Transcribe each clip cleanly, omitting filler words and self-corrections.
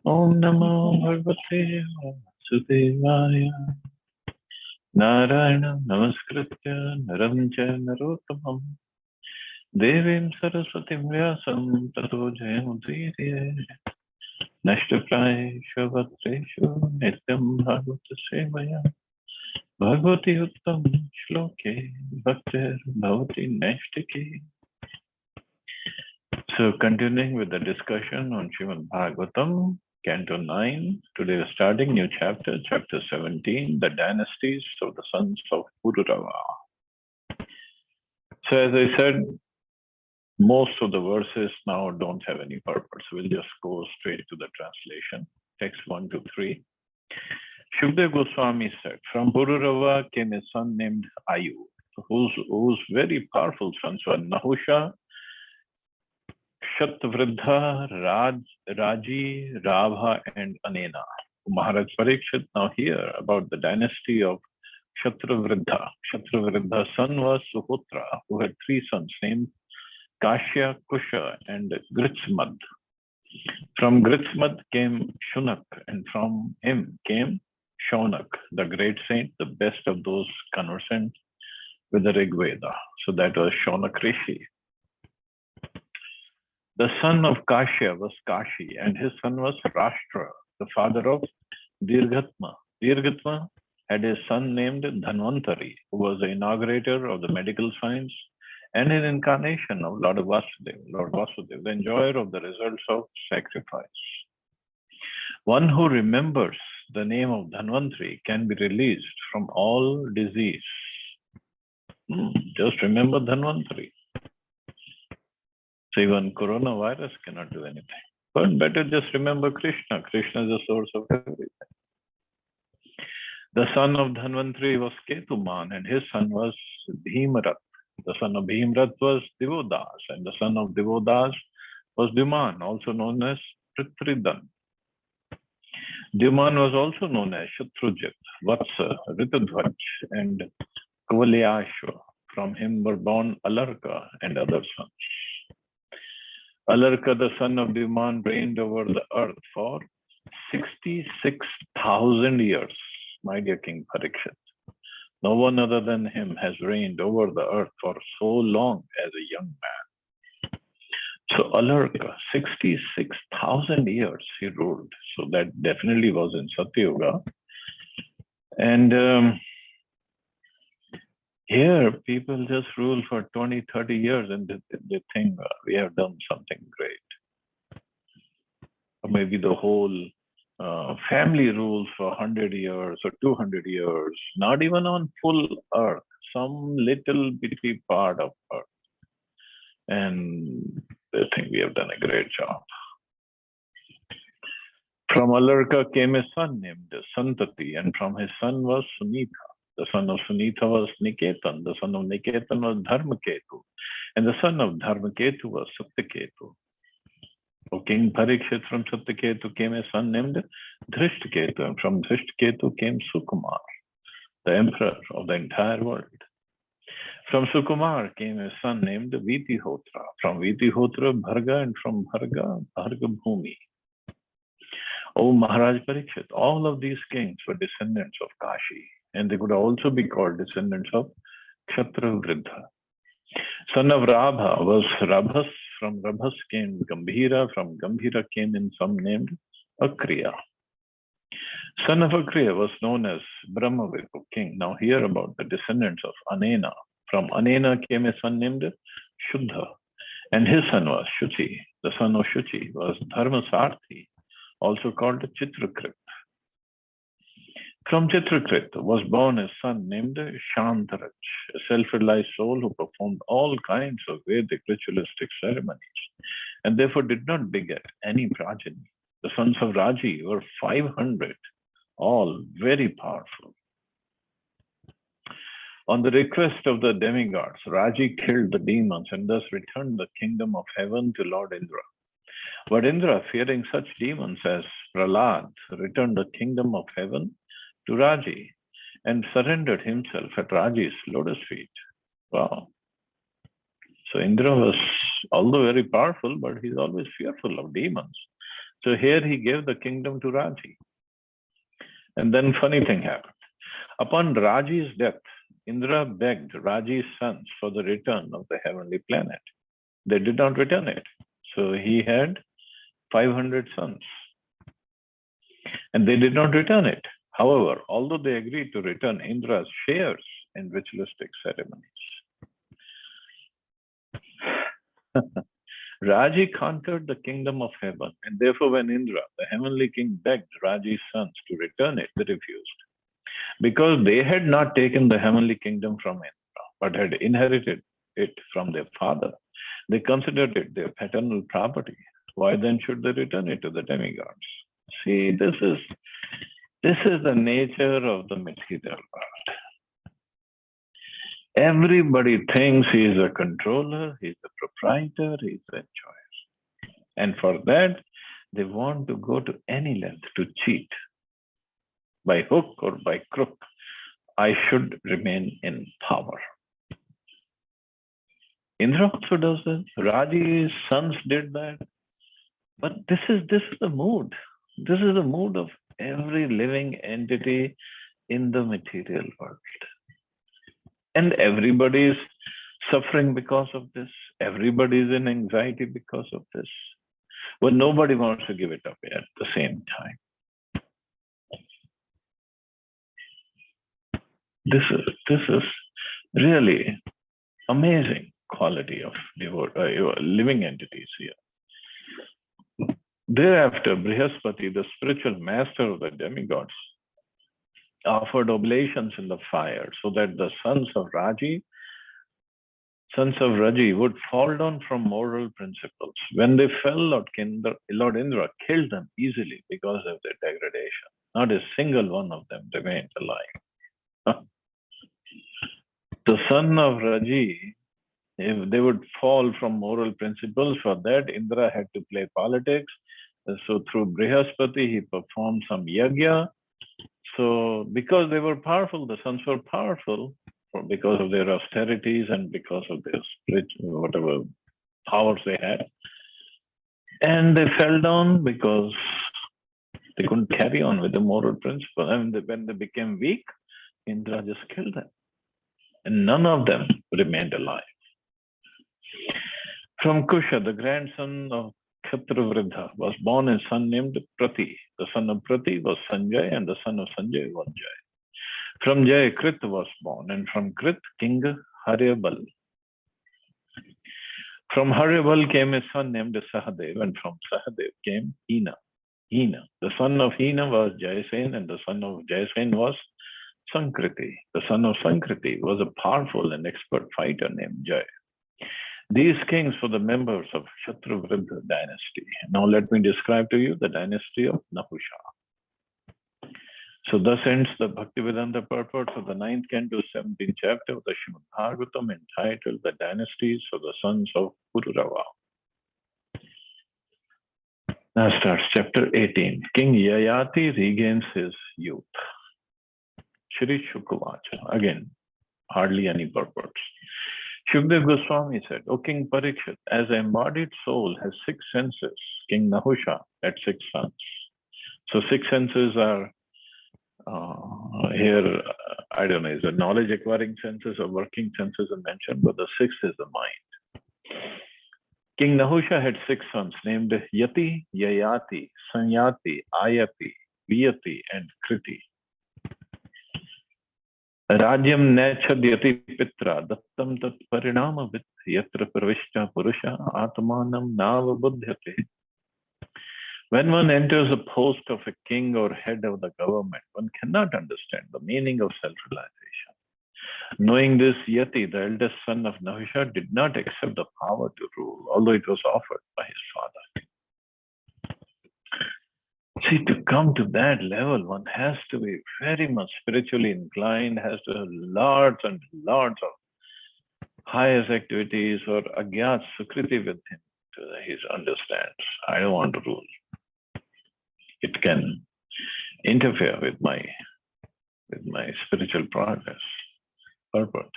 Om Namo Bhagavate Vasudevaya. Narayana Namaskritya Naram cha Narottamam Devim Saraswatim Vyasam Tato Jayamudire Nashtapraeshu Bhatreshu Nityam Bhagavata Sevaya Bhagavati Uttam Shloke Bhaktir Bhavati Nashtaki. So continuing with the discussion on Srimad Bhagavatam, Canto 9, today we're starting new chapter, chapter 17, the dynasties of the sons of Pururava. So as I said, most of the verses now don't have any purpose. We'll just go straight to the translation. Text 1 to 3. Shukdev Goswami said, from Pururava came a son named Ayu, whose very powerful sons were Nahusha, Kshatvridha, Raji, Rabha, and Anena. Maharaj Parikshit now hear about the dynasty of Kshatravridha. Kshatravridha's son was Suhotra, who had three sons named Kashya, Kusha, and Gritsmad. From Gritsmad came Shunak, and from him came Shaunak, the great saint, the best of those conversant with the Rig Veda. So that was Shaunak Rishi. The son of Kashya was Kashi, and his son was Rashtra, the father of Dirghatma. Dirghatma had a son named Dhanvantari, who was the inaugurator of the medical science and an incarnation of Lord Vasudev, the enjoyer of the results of sacrifice. One who remembers the name of Dhanvantari can be released from all disease. Just remember Dhanvantari. So even coronavirus cannot do anything. But better just remember Krishna. Krishna is the source of everything. The son of Dhanvantari was Ketuman, and his son was Bhimrat. The son of Bhimrat was Divodas, and the son of Divodas was Dyuman, also known as Prithridan. Dyuman was also known as Shatrujit, Vatsa, Ritadhvaj, and Kavalyashva. From him were born Alarka and other sons. Alarka, the son of Dyuman, reigned over the earth for 66,000 years, my dear King Parikshit. No one other than him has reigned over the earth for so long as a young man. So Alarka, 66,000 years he ruled. So that definitely was in Satyuga. And here people just rule for 20, 30 years and they think we have done something great. Or maybe the whole family rules for 100 years or 200 years, not even on full earth, some little bitty part of earth. And they think we have done a great job. From Alarka came a son named Santati, and from his son was Sunitha. The son of Sunitha was Niketan, the son of Niketan was Dharmaketu, and the son of Dharmaketu was Satyaketu. O King Parikshit, from Satyaketu came a son named Dhrishtaketu, and from Dhrishtaketu came Sukumar, the emperor of the entire world. From Sukumar came a son named Vitihotra, from Vitihotra Bharga, and from Bharga, Bhargabhumi. O Maharaj Parikshit, all of these kings were descendants of Kashi, and they could also be called descendants of Kshatravridha. Son of Rabha was Rabhas. From Rabhas came Gambhira. From Gambhira came in some named Akriya. Son of Akriya was known as Brahmavipu king. Now hear about the descendants of Anena. From Anena came a son named Shuddha, and his son was Shuchi. The son of Shuchi was Dharmasarthi, also called Chitrakrit. From Chitrakrit was born a son named Shantaraj, a self-realized soul who performed all kinds of Vedic ritualistic ceremonies and therefore did not beget any progeny. The sons of Raji were 500, all very powerful. On the request of the demigods, Raji killed the demons and thus returned the kingdom of heaven to Lord Indra. But Indra, fearing such demons as Prahlad, returned the kingdom of heaven to Raji and surrendered himself at Raji's lotus feet. Wow. So Indra was, although very powerful, but he's always fearful of demons. So here he gave the kingdom to Raji. And then funny thing happened. Upon Raji's death, Indra begged Raji's sons for the return of the heavenly planet. They did not return it. So he had 500 sons. And they did not return it. However, although they agreed to return Indra's shares in ritualistic ceremonies, Raji conquered the kingdom of heaven, and therefore when Indra, the heavenly king, begged Raji's sons to return it, they refused. Because they had not taken the heavenly kingdom from Indra, but had inherited it from their father, they considered it their paternal property. Why then should they return it to the demigods? See, this is the nature of the material world. Everybody thinks he is a controller, he's a proprietor, he's a choice. And for that, they want to go to any length to cheat. By hook or by crook, I should remain in power. Indra also does that. Raji's sons did that. But this is the mood. This is the mood of every living entity in the material world. And everybody is suffering because of this. Everybody is in anxiety because of this. But nobody wants to give it up at the same time. This is really amazing quality of living entities here. Thereafter, Brihaspati, the spiritual master of the demigods, offered oblations in the fire so that the sons of Raji would fall down from moral principles. When they fell, Lord Indra killed them easily because of their degradation. Not a single one of them remained alive. The son of Raji, if they would fall from moral principles, for that Indra had to play politics. So through Brihaspati, he performed some yajna. So because they were powerful, the sons were powerful because of their austerities and because of their whatever powers they had. And they fell down because they couldn't carry on with the moral principle. And when they became weak, Indra just killed them. And none of them remained alive. From Kusha, the grandson of Kshatrivridha, was born a son named Prati. The son of Prati was Sanjay, and the son of Sanjay was Jay. From Jay, Krit was born, and from Krit, King Haryabal. From Haryabal came a son named Sahadev, and from Sahadev came Hina. The son of Hina was Jayasen, and the son of Jayasen was Sankriti. The son of Sankriti was a powerful and expert fighter named Jay. These kings were the members of Kshatrivridha dynasty. Now let me describe to you the dynasty of Nahusha. So thus ends the Bhaktivedanta purports of the 9th canto, 17th chapter of the Srimad Bhagavatam, entitled The Dynasties of the Sons of Pururava. Now starts chapter 18. King Yayati regains his youth. Shri Shukavacha. Again, hardly any purports. Shukdev Goswami said, O King Parikshit, as an embodied soul has 6 senses, King Nahusha had 6 sons. So 6 senses are here, I don't know, is the knowledge acquiring senses or working senses are mentioned, but the 6th is the mind. King Nahusha had 6 sons named Yati, Yayati, Sanyati, Ayati, Viyati, and Kriti. Rajyam Nachadyati Pitra Dattam Tat Parinama Vit Yatra Pravishta Purusha Atmanam Nava Buddhyate. When one enters a post of a king or head of the government, one cannot understand the meaning of self-realization. Knowing this, Yati, the eldest son of Nahusha, did not accept the power to rule, although it was offered by his father. See, to come to that level, one has to be very much spiritually inclined, has to have lots and lots of highest activities or agyat sukriti with him. He understands, I don't want to rule. It can interfere with my spiritual progress, purport.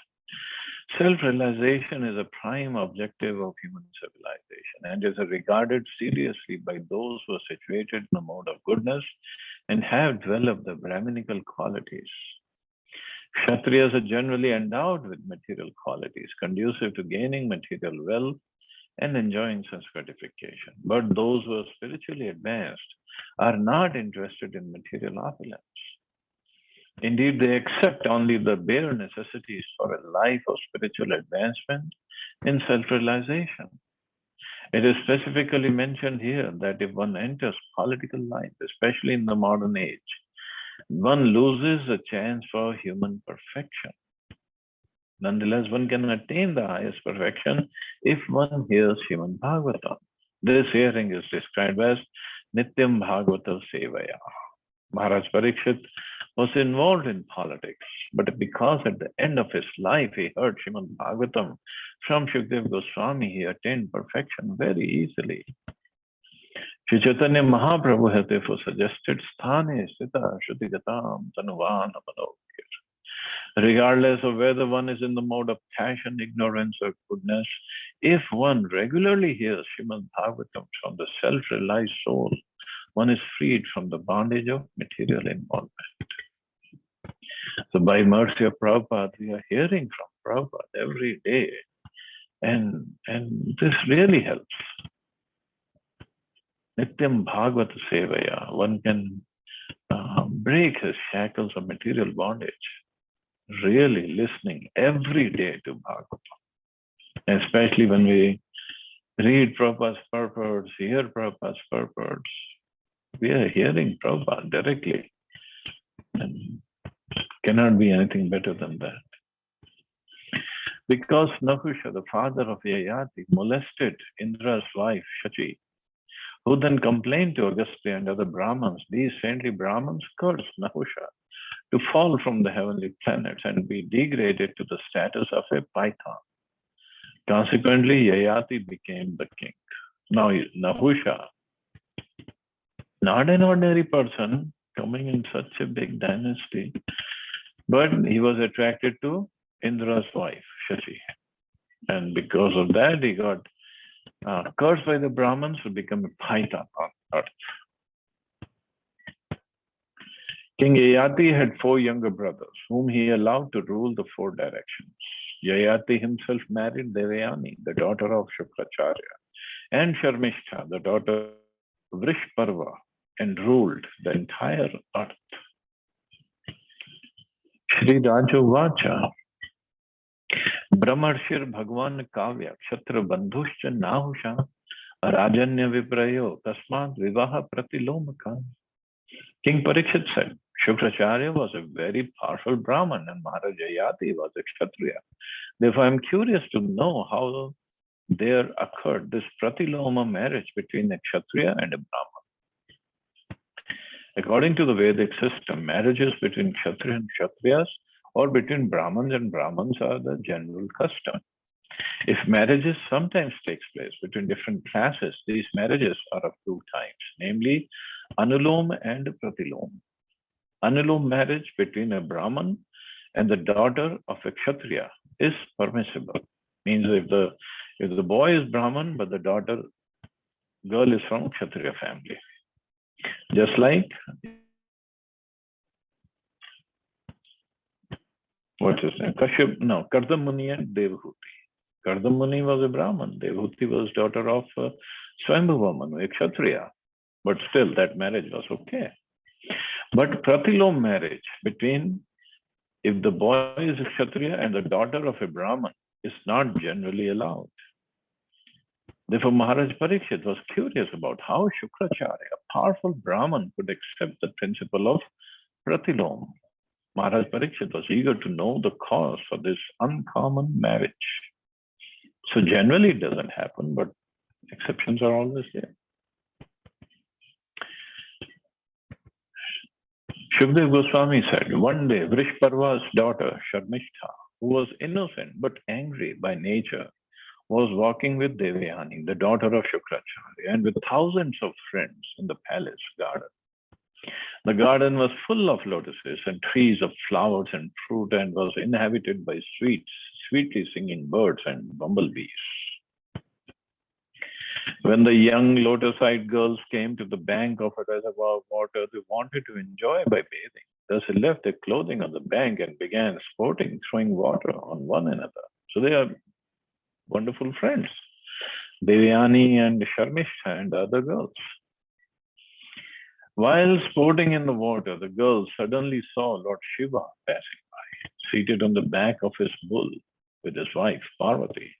Self-realization is a prime objective of human civilization and is regarded seriously by those who are situated in the mode of goodness and have developed the Brahminical qualities. Kshatriyas are generally endowed with material qualities conducive to gaining material wealth and enjoying sense gratification. But those who are spiritually advanced are not interested in material opulence. Indeed, they accept only the bare necessities for a life of spiritual advancement in self realization. It is specifically mentioned here that if one enters political life, especially in the modern age, one loses a chance for human perfection. Nonetheless, one can attain the highest perfection if one hears Srimad Bhagavatam. This hearing is described as Nityam Bhagavata Sevaya. Maharaj Parikshit was involved in politics, but because at the end of his life he heard Srimad Bhagavatam from Shukdev Goswami, he attained perfection very easily. Sri Chaitanya Mahaprabhu has therefore suggested Sthane Sthita Shruti-gatam Tanuvan Amanokir. Regardless of whether one is in the mode of passion, ignorance, or goodness, if one regularly hears Srimad Bhagavatam from the self-realized soul, one is freed from the bondage of material involvement. So by mercy of Prabhupada, we are hearing from Prabhupada every day. And this really helps. Nityam Bhagavata Sevaya, one can break his shackles of material bondage, really listening every day to Bhagavatam. Especially when we read Prabhupada's purports, hear Prabhupada's purports, we are hearing Prabhupada directly. And cannot be anything better than that. Because Nahusha, the father of Yayati, molested Indra's wife, Shachi, who then complained to Agastya and other Brahmins, these saintly Brahmins cursed Nahusha to fall from the heavenly planets and be degraded to the status of a python. Consequently, Yayati became the king. Now, Nahusha, not an ordinary person coming in such a big dynasty, but he was attracted to Indra's wife, Shachi. And because of that, he got cursed by the Brahmins to become a python on earth. King Yayati had 4 younger brothers, whom he allowed to rule the 4 directions. Yayati himself married Devayani, the daughter of Shukracharya, and Sharmishtha, the daughter of Vrishparva, and ruled the entire earth. Shri Rajovacha Brahmarshir Bhagwan Kavya Kshatra Bandhuscha Nahusha Rajanya Viprayo Tasmat Vivaha Pratilomaka. King Parikshit said, Shukracharya was a very powerful Brahman and Maharaj Yayati was a Kshatriya. Therefore, I am curious to know how there occurred this Pratiloma marriage between a Kshatriya and a Brahman. According to the Vedic system, marriages between Kshatriya and Kshatriyas or between Brahmins and Brahmins are the general custom. If marriages sometimes takes place between different classes, these marriages are of 2 types, namely Anulom and Pratilom. Anulom marriage between a Brahman and the daughter of a Kshatriya is permissible. Means if the boy is Brahman but the girl is from Kshatriya family. Just like what's his name? Kardam Muni and Devahuti. Kardam Muni was a Brahman. Devahuti was daughter of Swayambhuva Manu, a Kshatriya. But still, that marriage was okay. But Pratilom marriage between, if the boy is a Kshatriya and the daughter of a Brahman, is not generally allowed. Therefore, Maharaj Parikshit was curious about how Shukracharya, a powerful Brahman, could accept the principle of Pratilom. Maharaj Parikshit was eager to know the cause for this uncommon marriage. So generally it doesn't happen, but exceptions are always there. Shukdev Goswami said, one day Vrishparva's daughter, Sharmishtha, who was innocent but angry by nature, was walking with Devayani, the daughter of Shukracharya, and with thousands of friends in the palace garden. The garden was full of lotuses and trees of flowers and fruit and was inhabited by sweet sweetly singing birds and bumblebees. When the young lotus-eyed girls came to the bank of a reservoir of water they wanted to enjoy by bathing, thus they left their clothing on the bank and began sporting, throwing water on one another. So they are wonderful friends, Devyani and Sharmishtha and the other girls. While sporting in the water, the girls suddenly saw Lord Shiva passing by, seated on the back of his bull with his wife, Parvati.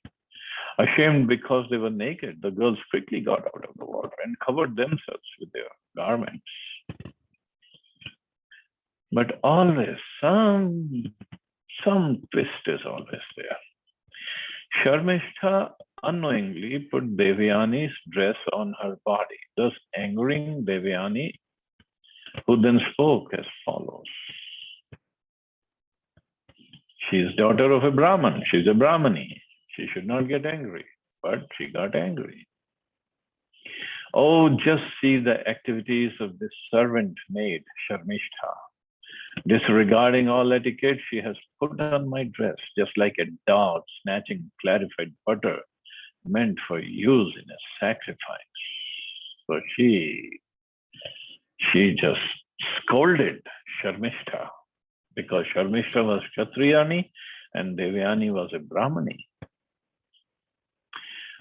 Ashamed because they were naked, the girls quickly got out of the water and covered themselves with their garments. But always, some twist is always there. Sharmishtha unknowingly put Devyani's dress on her body, thus angering Devyani, who then spoke as follows. She is daughter of a Brahman. She's a Brahmani. She should not get angry, but she got angry. Oh, just see the activities of this servant maid, Sharmishtha. Disregarding all etiquette, she has put on my dress just like a dog snatching clarified butter meant for use in a sacrifice. So she just scolded Sharmishtha because Sharmishtha was Kshatriyani and Devyani was a Brahmani.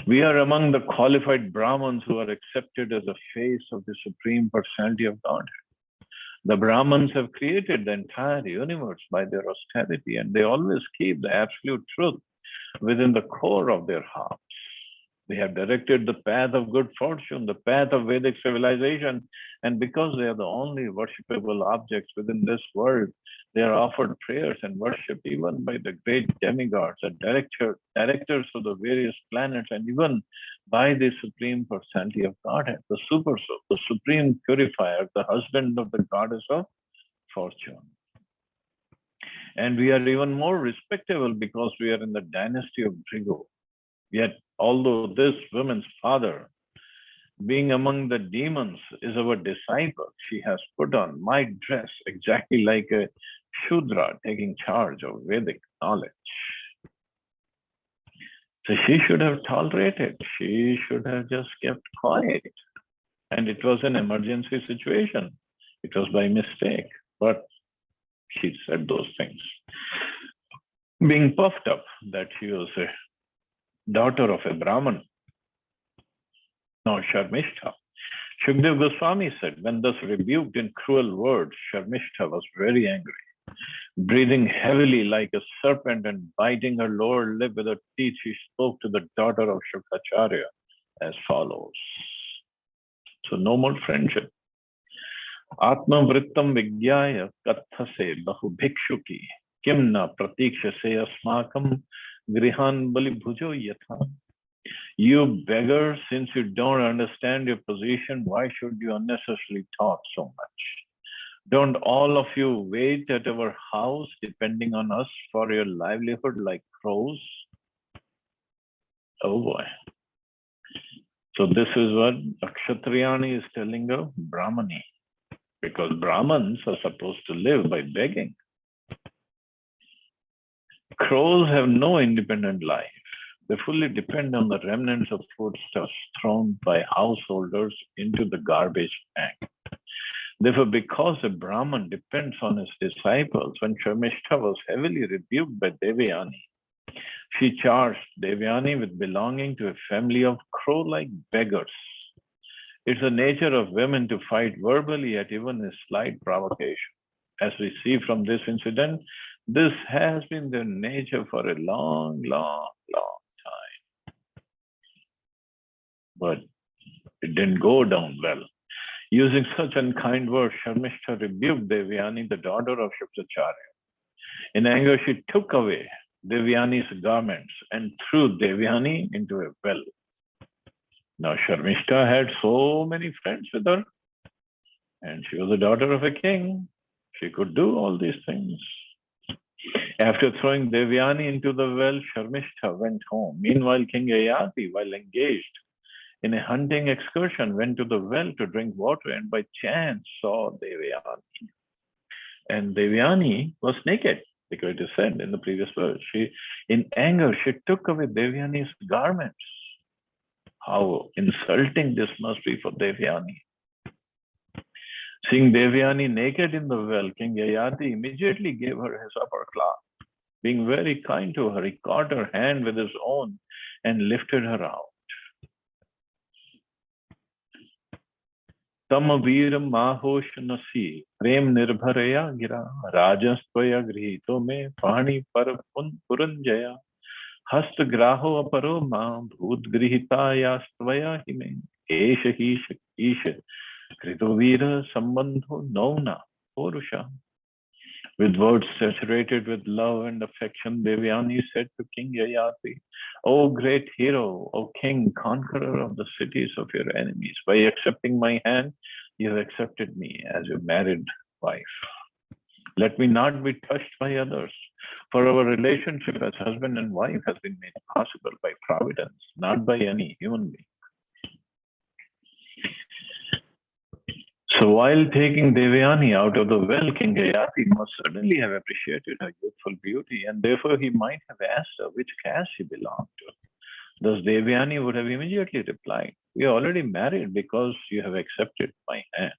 We are among the qualified Brahmins who are accepted as the face of the Supreme Personality of Godhead. The Brahmins have created the entire universe by their austerity, and they always keep the absolute truth within the core of their hearts. They have directed the path of good fortune, the path of Vedic civilization, and because they are the only worshipable objects within this world, they are offered prayers and worship even by the great demigods and directors of the various planets, and even by the Supreme Personality of Godhead, the Super Soul, the Supreme Purifier, the husband of the Goddess of Fortune. And we are even more respectable because we are in the dynasty of Bhrigu. Yet, although this woman's father, being among the demons, is our disciple, she has put on my dress exactly like a Shudra taking charge of Vedic knowledge. So she should have tolerated. She should have just kept quiet. And it was an emergency situation. It was by mistake. But she said those things, being puffed up that she was a daughter of a Brahman. Now Sharmishtha. Shukdev Goswami said, when thus rebuked in cruel words, Sharmishtha was very angry, breathing heavily like a serpent and biting her lower lip with her teeth. She spoke to the daughter of Shukracharya as follows. So no more friendship. Atma vrittam vigyaya kathase bahu bhikshuki kim na pratikshase asmakam grihan bali bhujo yatha. You beggar, since you don't understand your position, why should you unnecessarily talk so much? Don't all of you wait at our house depending on us for your livelihood like crows? Oh boy. So this is what Kshatriyani is telling a Brahmani, because Brahmins are supposed to live by begging. Crows have no independent life. They fully depend on the remnants of foodstuffs thrown by householders into the garbage bank. Therefore, because a Brahman depends on his disciples, when Sharmishtha was heavily rebuked by Devyani, she charged Devyani with belonging to a family of crow-like beggars. It's the nature of women to fight verbally at even a slight provocation. As we see from this incident, this has been their nature for a long time. But it didn't go down well. Using such unkind words, Sharmishtha rebuked Devyani, the daughter of Shukracharya. In anger, she took away Devyani's garments and threw Devyani into a well. Now, Sharmishtha had so many friends with her, and she was the daughter of a king. She could do all these things. After throwing Devyani into the well, Sharmishtha went home. Meanwhile, King Yayati, while engaged in a hunting excursion, went to the well to drink water and by chance saw Devyani. And Devyani was naked. Because it is said in the previous verse, in anger, she took away Devyani's garments. How insulting this must be for Devyani. Seeing Devyani naked in the well, King Yayati immediately gave her his upper claw. Being very kind to her, he caught her hand with his own and lifted her out. Tamaviram mahoshanasi prem nirbharaya gira rajastvaya grihito me pani par puranjaya hasta graho aparo ma bhut grihitayastvaya hime esha hisha isha kritovira sambandho nauna porusha. With words saturated with love and affection, Devyani said to King Yayati, O great hero, O king, conqueror of the cities of your enemies, by accepting my hand, you have accepted me as your married wife. Let me not be touched by others, for our relationship as husband and wife has been made possible by providence, not by any human being. So while taking Devyani out of the well, King Yayati must certainly have appreciated her youthful beauty, and therefore he might have asked her which caste she belonged to. Thus Devyani would have immediately replied, we are already married because you have accepted my hand.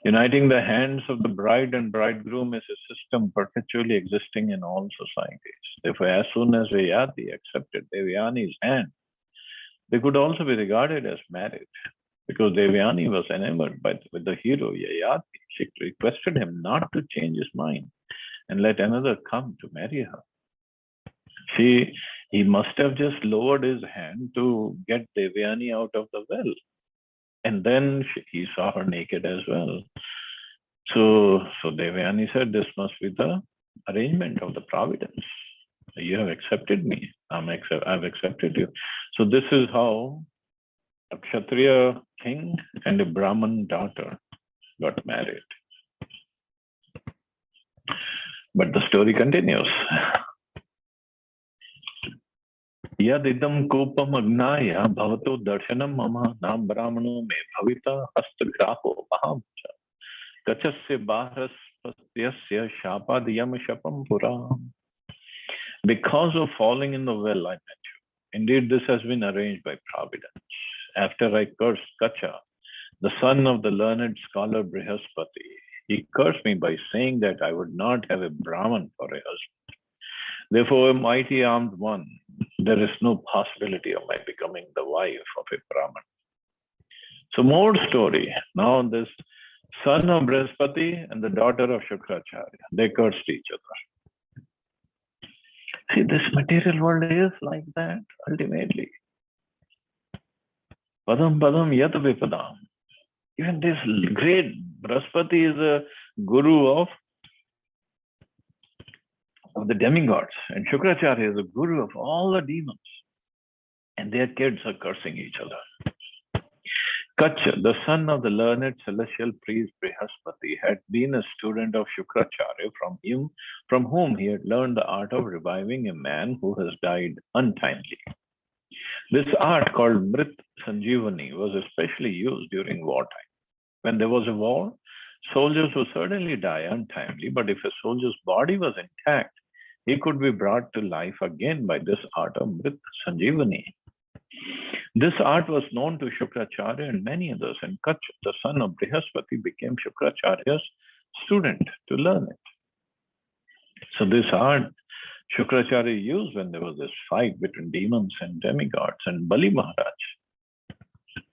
Uniting the hands of the bride and bridegroom is a system perpetually existing in all societies. Therefore, as soon as Yayati accepted Devyani's hand, they could also be regarded as married. Because Devyani was enamored with the hero Yayati, she requested him not to change his mind and let another come to marry her. He must have just lowered his hand to get Devyani out of the well. And then he saw her naked as well. So Devyani said, this must be the arrangement of the providence. You have accepted me. I've accepted you. So this is how a Kshatriya king and a Brahman daughter got married. But the story continues. Yadidam kopam agnaya bhavato darshanam mama nam brahmano me bhavita hastagraho mahamcha kachasya bahraspasya shapadiyam shapam pura. Because of falling in the well, I met you. Indeed, this has been arranged by providence. After I cursed Kacha, the son of the learned scholar Brihaspati, he cursed me by saying that I would not have a Brahman for a husband. Therefore, a mighty armed one, there is no possibility of my becoming the wife of a Brahman. So more story. Now this son of Brihaspati and the daughter of Shukracharya, they cursed each other. See, this material world is like that, ultimately. Padam padam yat vipadam. Even this great Brihaspati is a guru of the demigods, and Shukracharya is a guru of all the demons. And their kids are cursing each other. Kacha, the son of the learned celestial priest Brihaspati, had been a student of Shukracharya, from whom he had learned the art of reviving a man who has died untimely. This art, called Mrit Sanjeevani, was especially used during wartime. When there was a war, soldiers would certainly die untimely, but if a soldier's body was intact, he could be brought to life again by this art of Mrit Sanjeevani. This art was known to Shukracharya and many others, and Kacha, the son of Brihaspati, became Shukracharya's student to learn it. So this art Shukracharya used when there was this fight between demons and demigods, and Bali Maharaj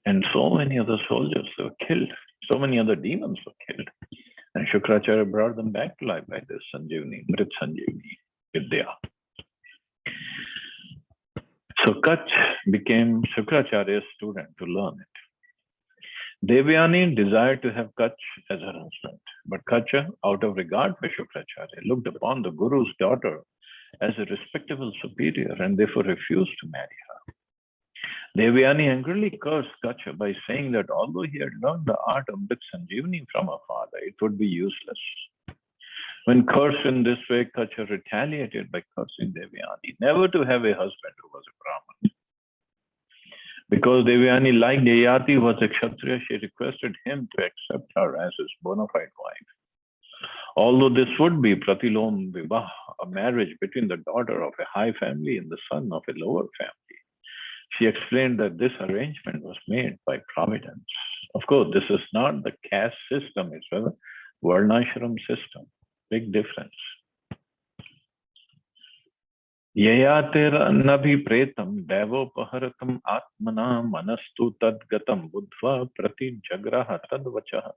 and so many other soldiers were killed. So many other demons were killed. And Shukracharya brought them back to life by this Sanjeevani, Mrit Sanjeevani Vidya. So Kach became Shukracharya's student to learn it. Devyani desired to have Kach as her husband, but Kacha, out of regard for Shukracharya, looked upon the Guru's daughter as a respectable superior and therefore refused to marry her. Devyani angrily cursed Kacha by saying that although he had learned the art of Mrit Sanjeevani from her father, it would be useless. When cursed in this way, Kacha retaliated by cursing Devyani never to have a husband who was a Brahman. Because Devyani, like Yayati, was a Kshatriya, she requested him to accept her as his bona fide wife. Although this would be pratilom vivah, a marriage between the daughter of a high family and the son of a lower family. She explained that this arrangement was made by providence. Of course, this is not the caste system, it's a varnashram system. Big difference. Yayatir pretam devopaharatam atmana manastu tadgatam buddhva prati jagraha tadvachaha.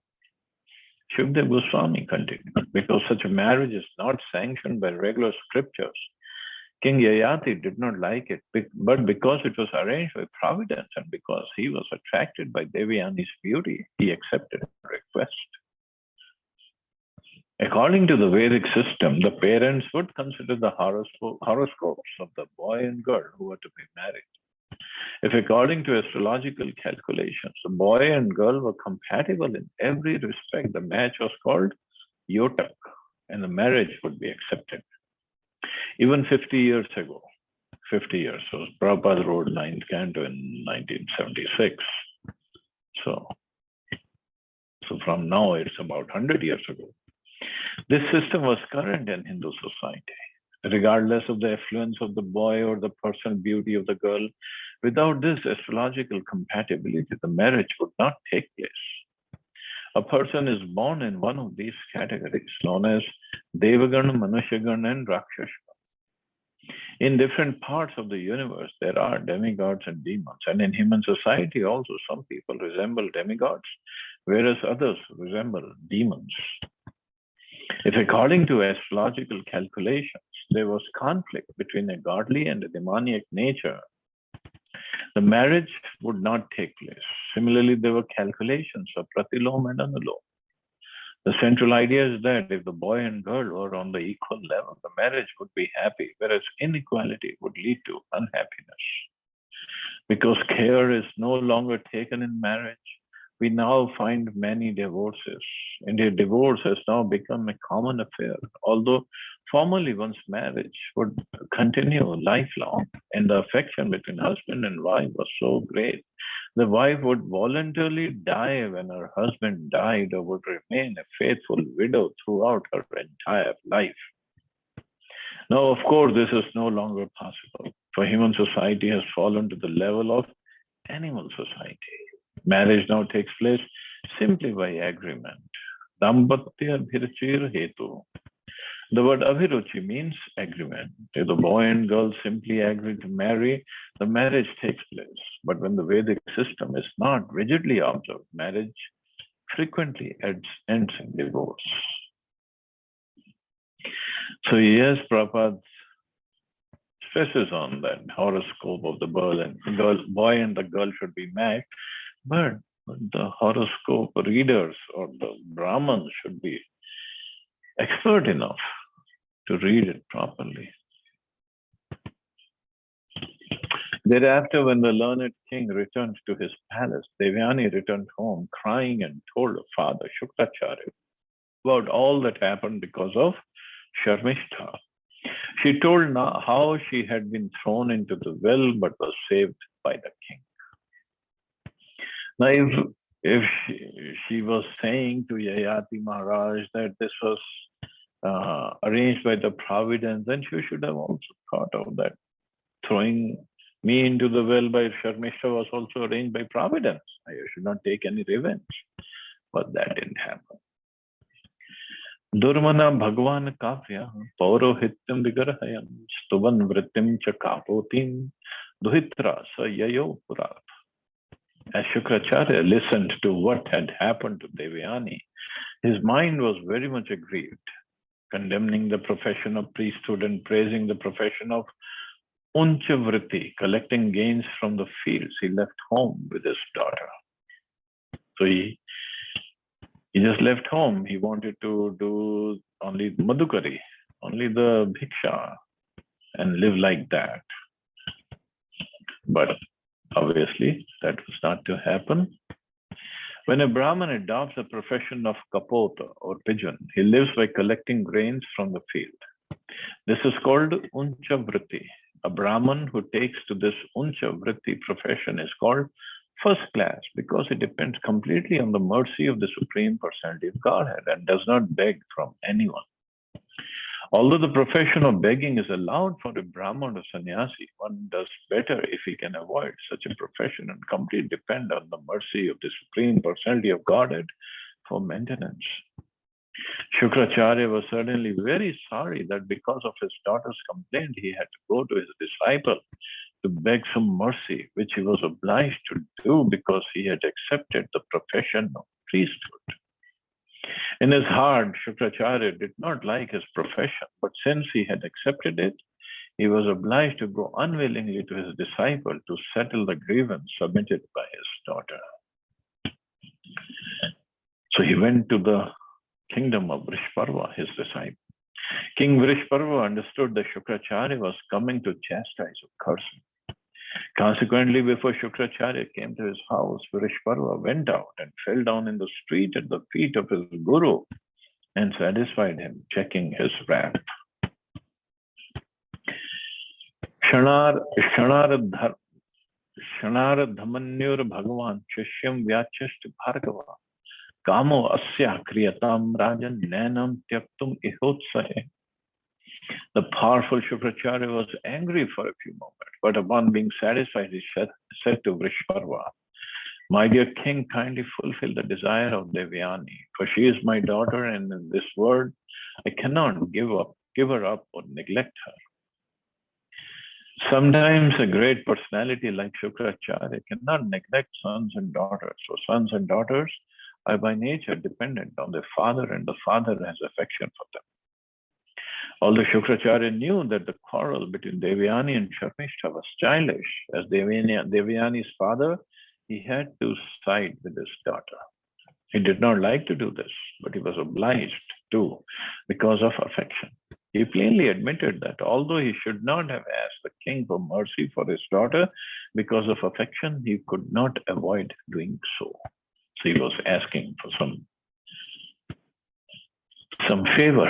Shukdev Goswami continued, because such a marriage is not sanctioned by regular scriptures, King Yayati did not like it, but because it was arranged by providence and because he was attracted by Devyani's beauty, he accepted her request. According to the Vedic system, the parents would consider the horoscopes of the boy and girl who were to be married. If according to astrological calculations, the boy and girl were compatible in every respect, the match was called yotak and the marriage would be accepted. Even 50 years ago, 50 years, so Prabhupada wrote 9th Canto in 1976. So from now, it's about 100 years ago. This system was current in Hindu society. Regardless of the affluence of the boy or the personal beauty of the girl, without this astrological compatibility, the marriage would not take place. A person is born in one of these categories, known as Devagana, Manushagana, and Rakshasana. In different parts of the universe, there are demigods and demons. And in human society also, some people resemble demigods, whereas others resemble demons. If according to astrological calculations, there was conflict between a godly and a demoniac nature, the marriage would not take place. Similarly, there were calculations of pratilom and anulom. The central idea is that if the boy and girl were on the equal level, the marriage would be happy, whereas inequality would lead to unhappiness. Because care is no longer taken in marriage, we now find many divorces. Indeed, divorce has now become a common affair, although formerly one's marriage would continue lifelong and the affection between husband and wife was so great. The wife would voluntarily die when her husband died or would remain a faithful widow throughout her entire life. Now, of course, this is no longer possible, for human society has fallen to the level of animal society. Marriage now takes place simply by agreement. Dampatya abhiruchir hetu. The word abhiruchi means agreement. If the boy and girl simply agree to marry, the marriage takes place. But when the Vedic system is not rigidly observed, marriage frequently ends in divorce. So yes, Prabhupada stresses on that horoscope of the boy and the girl should be matched, but the horoscope readers or the Brahmins should be expert enough to read it properly. Thereafter, when the learned king returned to his palace, Devyani returned home crying and told her father, Shukracharya, about all that happened because of Sharmishtha. She told how she had been thrown into the well but was saved by the king. Now, if she was saying to Yayati Maharaj that this was arranged by the providence, then she should have also thought of that. Throwing me into the well by Sharmishtha was also arranged by providence. I should not take any revenge. But that didn't happen. Durmana Bhagwan Kavya Paurohityam Vigarhayam Stuvan Vrittim Cha Kapotim Duhitra Sa Yayo Purat. As Shukracharya listened to what had happened to Devyani, his mind was very much aggrieved, condemning the profession of priesthood and praising the profession of Uncha Vritti, collecting gains from the fields. He left home with his daughter. So he just left home. He wanted to do only Madhukari, only the Bhiksha, and live like that. But obviously, that was not to happen. When a Brahmin adopts the profession of Kapota or pigeon, he lives by collecting grains from the field. This is called Uncha Vritti. A Brahmin who takes to this Uncha Vritti profession is called First class, because it depends completely on the mercy of the Supreme Personality of Godhead and does not beg from anyone. Although the profession of begging is allowed for a Brahman or sannyasi, one does better if he can avoid such a profession and completely depend on the mercy of the Supreme Personality of Godhead for maintenance. Shukracharya was certainly very sorry that because of his daughter's complaint, he had to go to his disciple to beg some mercy, which he was obliged to do because he had accepted the profession of priesthood. In his heart, Shukracharya did not like his profession, but since he had accepted it, he was obliged to go unwillingly to his disciple to settle the grievance submitted by his daughter. So he went to the kingdom of Vrishparva, his disciple. King Vrishparva understood that Shukracharya was coming to chastise or curse him. Consequently, before Shukracharya came to his house, Vrishparva went out and fell down in the street at the feet of his guru and satisfied him, checking his wrath. Kshanardhamanyur Bhagavan Shishyam Vyachashti Bhargava Kamo Asya Kriyatam Rajan Nanam Tyaktum Ihotsahe. The powerful Shukracharya was angry for a few moments, but upon being satisfied, he said to Vrishparva, "My dear king, kindly fulfill the desire of Devyani, for she is my daughter, and in this world I cannot give her up or neglect her." Sometimes a great personality like Shukracharya cannot neglect sons and daughters. So sons and daughters are by nature dependent on their father, and the father has affection for them. Although Shukracharya knew that the quarrel between Devyani and Sharmishta was childish, as Devyani's father, he had to side with his daughter. He did not like to do this, but he was obliged to because of affection. He plainly admitted that although he should not have asked the king for mercy for his daughter, because of affection, he could not avoid doing so. So he was asking for some favor.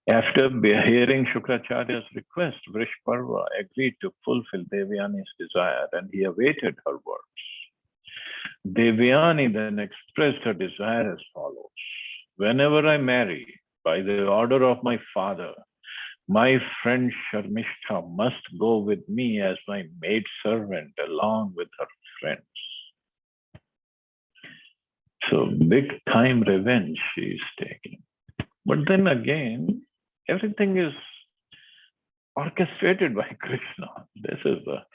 After hearing Shukracharya's request, Vrishparva agreed to fulfill Devyani's desire, and he awaited her words. Devyani then expressed her desire as follows: "Whenever I marry, by the order of my father, my friend Sharmishta must go with me as my maidservant along with her friends." So big time revenge she is taking. But then again, everything is orchestrated by Krishna. This is the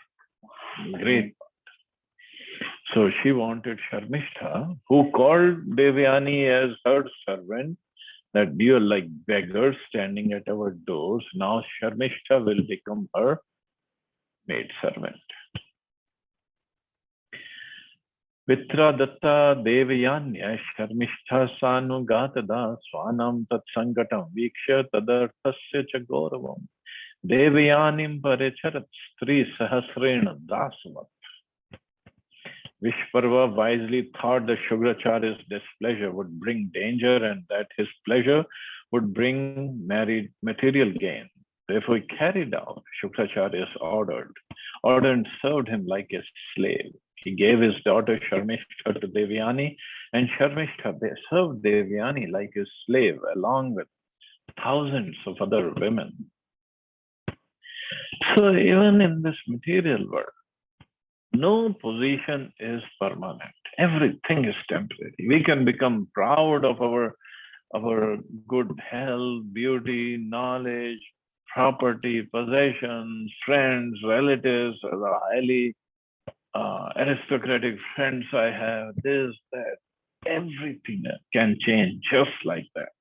great part. So she wanted Sharmishta, who called Devyani as her servant, that you're like beggars standing at our doors. Now Sharmishta will become her maidservant. Vitra datta Devyanya Sharmishta sanugatada swanam tat sangatam viksha tadarthasya cha gauravam Devyanim paricharat stri sahasrena dasvat. Vishparva wisely thought that Shukracharya's displeasure would bring danger and that his pleasure would bring material gain. Therefore, he carried out Shukracharya's order and served him like a slave. He gave his daughter Sharmishta to Devyani, and Sharmishta served Devyani like a slave along with thousands of other women. So even in this material world, no position is permanent. Everything is temporary. We can become proud of our good health, beauty, knowledge, property, possessions, friends, relatives, the highly aristocratic friends I have, this, that. Everything can change just like that.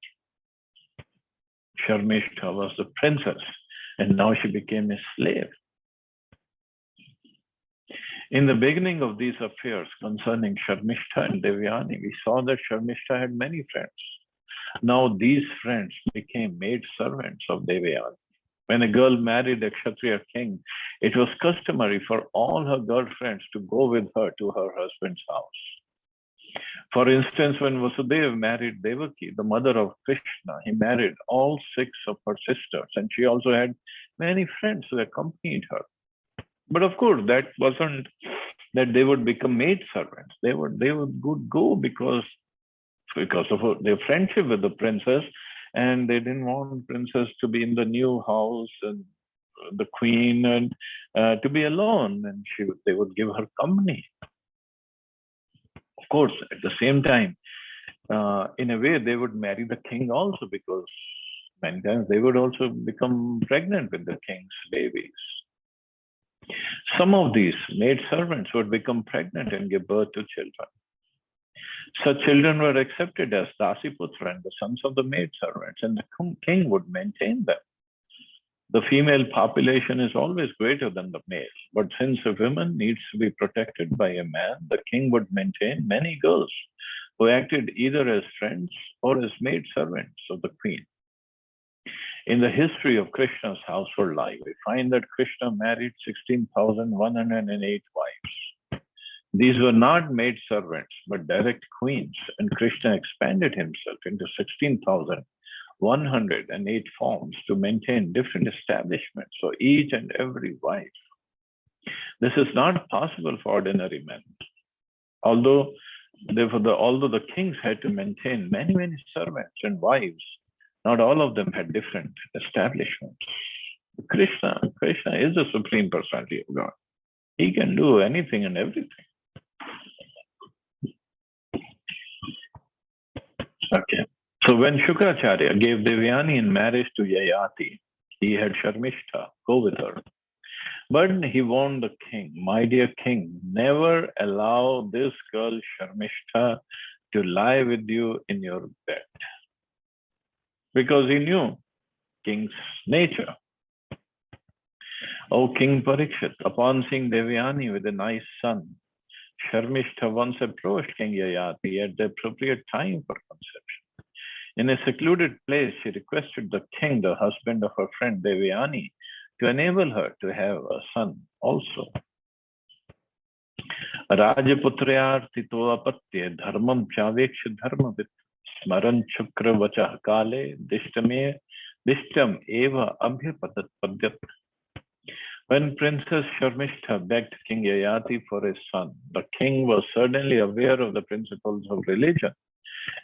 Sharmishta was the princess, and now she became a slave. In the beginning of these affairs concerning Sharmishta and Devyani, we saw that Sharmishta had many friends. Now these friends became maid servants of Devyani. When a girl married a Kshatriya king, it was customary for all her girlfriends to go with her to her husband's house. For instance, when Vasudeva married Devaki, the mother of Krishna, he married all 6 of her sisters, and she also had many friends who accompanied her. But of course, that wasn't that they would become maid servants. They would go because of their friendship with the princess, and they didn't want princess to be in the new house and the queen and to be alone, and they would give her company. Of course, at the same time, in a way, they would marry the king also, because many times they would also become pregnant with the king's babies. Some of these maid servants would become pregnant and give birth to children. Such children were accepted as Dasiputra and the sons of the maid servants, and the king would maintain them. The female population is always greater than the male, but since a woman needs to be protected by a man, the king would maintain many girls who acted either as friends or as maid servants of the queen. In the history of Krishna's household life, we find that Krishna married 16,108 wives. These were not maid servants, but direct queens, and Krishna expanded himself into 16,108 forms to maintain different establishments for each and every wife. This is not possible for ordinary men. Although the kings had to maintain many servants and wives, not all of them had different establishments. Krishna is the Supreme Personality of God. He can do anything and everything. Okay. So when Shukracharya gave Devyani in marriage to Yayati, he had Sharmishta go with her. But he warned the king, my dear king, never allow this girl Sharmishta to lie with you in your bed. Because he knew king's nature. O King Parikshit, upon seeing Devyani with a nice son, Sharmishta once approached King Yayati at the appropriate time for conception. In a secluded place, she requested the king, the husband of her friend Devyani, to enable her to have a son also. Rajaputrayartito apatye dharmam chaveksha dharmavit smaran chukra vachah kale dishtam eva abhyapatat padyat. When Princess Sharmishta begged King Yayati for a son, the king was certainly aware of the principles of religion,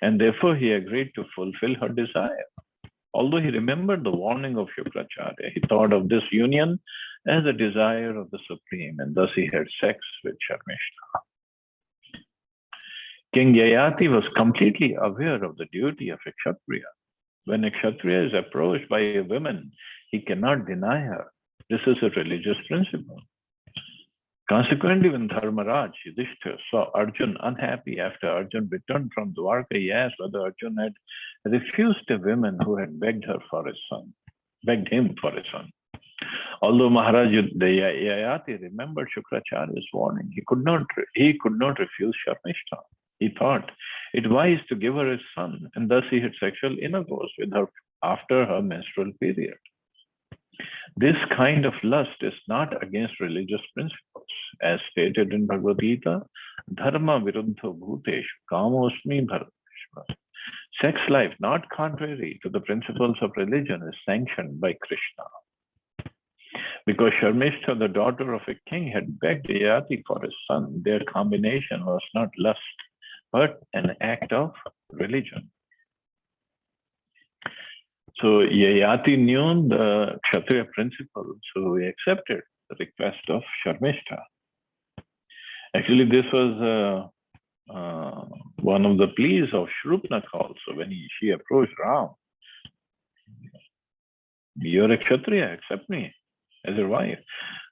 and therefore he agreed to fulfill her desire. Although he remembered the warning of Shukracharya, he thought of this union as a desire of the Supreme, and thus he had sex with Sharmishta. King Yayati was completely aware of the duty of a Kshatriya. When a Kshatriya is approached by a woman, he cannot deny her. This is a religious principle. Consequently, when Dharmaraj Yudhishthira saw Arjun unhappy after Arjun returned from Dwarka, he asked whether Arjun had refused a woman who had begged him for a son. Although Maharaj Yayati remembered Shukracharya's warning, he could not refuse Sharmishta. He thought it wise to give her a son, and thus he had sexual intercourse with her after her menstrual period. This kind of lust is not against religious principles. As stated in Bhagavad Gita, dharma viruddha bhuteshu kamosmi bharateshwar. Sex life, not contrary to the principles of religion, is sanctioned by Krishna. Because Sharmishta, the daughter of a king, had begged Yayati for a son, their combination was not lust, but an act of religion. So Yayati knew the Kshatriya principle, so he accepted the request of Sharmishta. Actually, this was one of the pleas of Shrupnaka also when she approached Ram. You're a Kshatriya, accept me as your wife.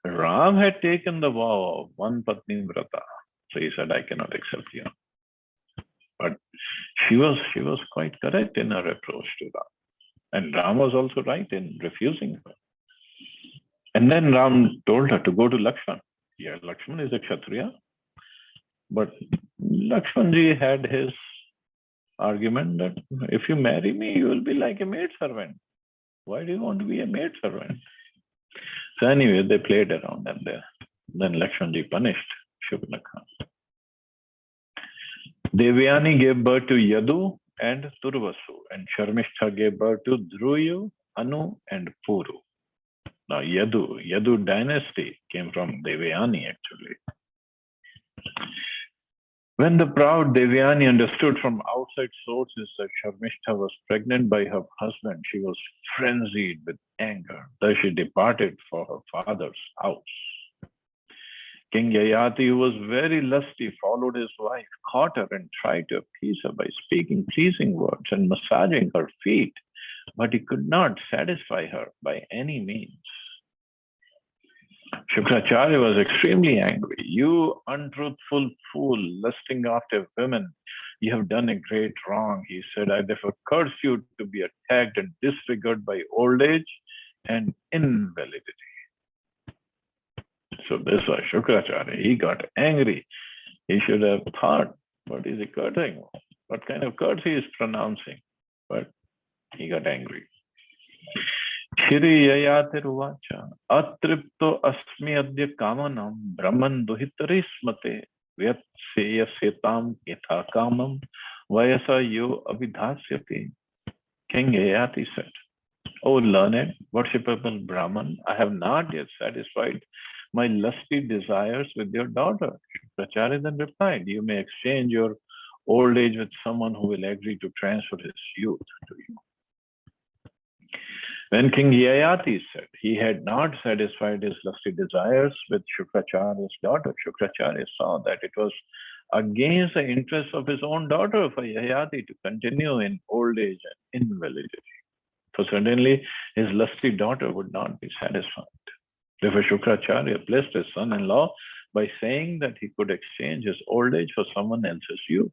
Ram had taken the vow of one Patni Vrata, so he said, I cannot accept you. But she was quite correct in her approach to Ram. And Ram was also right in refusing her. And then Ram told her to go to Lakshman. Yeah, Lakshman is a Kshatriya. But Lakshmanji had his argument that if you marry me, you will be like a maidservant. Why do you want to be a maidservant? So anyway, they played around and then Lakshmanji punished Shubhnaka. Devyani gave birth to Yadu and Turvasu, and Sharmishta gave birth to Dhruyu, Anu, and Puru. Now Yadu dynasty came from Devyani actually. When the proud Devyani understood from outside sources that Sharmishta was pregnant by her husband, she was frenzied with anger. Thus she departed for her father's house. King Yayati, who was very lusty, followed his wife, caught her, and tried to appease her by speaking pleasing words and massaging her feet, but he could not satisfy her by any means. Shukracharya was extremely angry. You untruthful fool, lusting after women, you have done a great wrong, he said. I therefore curse you to be attacked and disfigured by old age and invalidity. So this was Shukracharya. He got angry. He should have thought, what is he cursing? What kind of curse he is pronouncing? But he got angry. Shri Yayatirvacha atripto asmi adya kamanam brahman duhitari smate vyatseya setam itha kamam vayasa yo abhidhasyati. King Yayati said, O learned, worshipable Brahman, I have not yet satisfied my lusty desires with your daughter. Shukracharya then replied, you may exchange your old age with someone who will agree to transfer his youth to you. When King Yayati said he had not satisfied his lusty desires with Shukracharya's daughter, Shukracharya saw that it was against the interests of his own daughter for Yayati to continue in old age and invalidity. For certainly his lusty daughter would not be satisfied. Therefore, Shukracharya blessed his son-in-law by saying that he could exchange his old age for someone else's youth.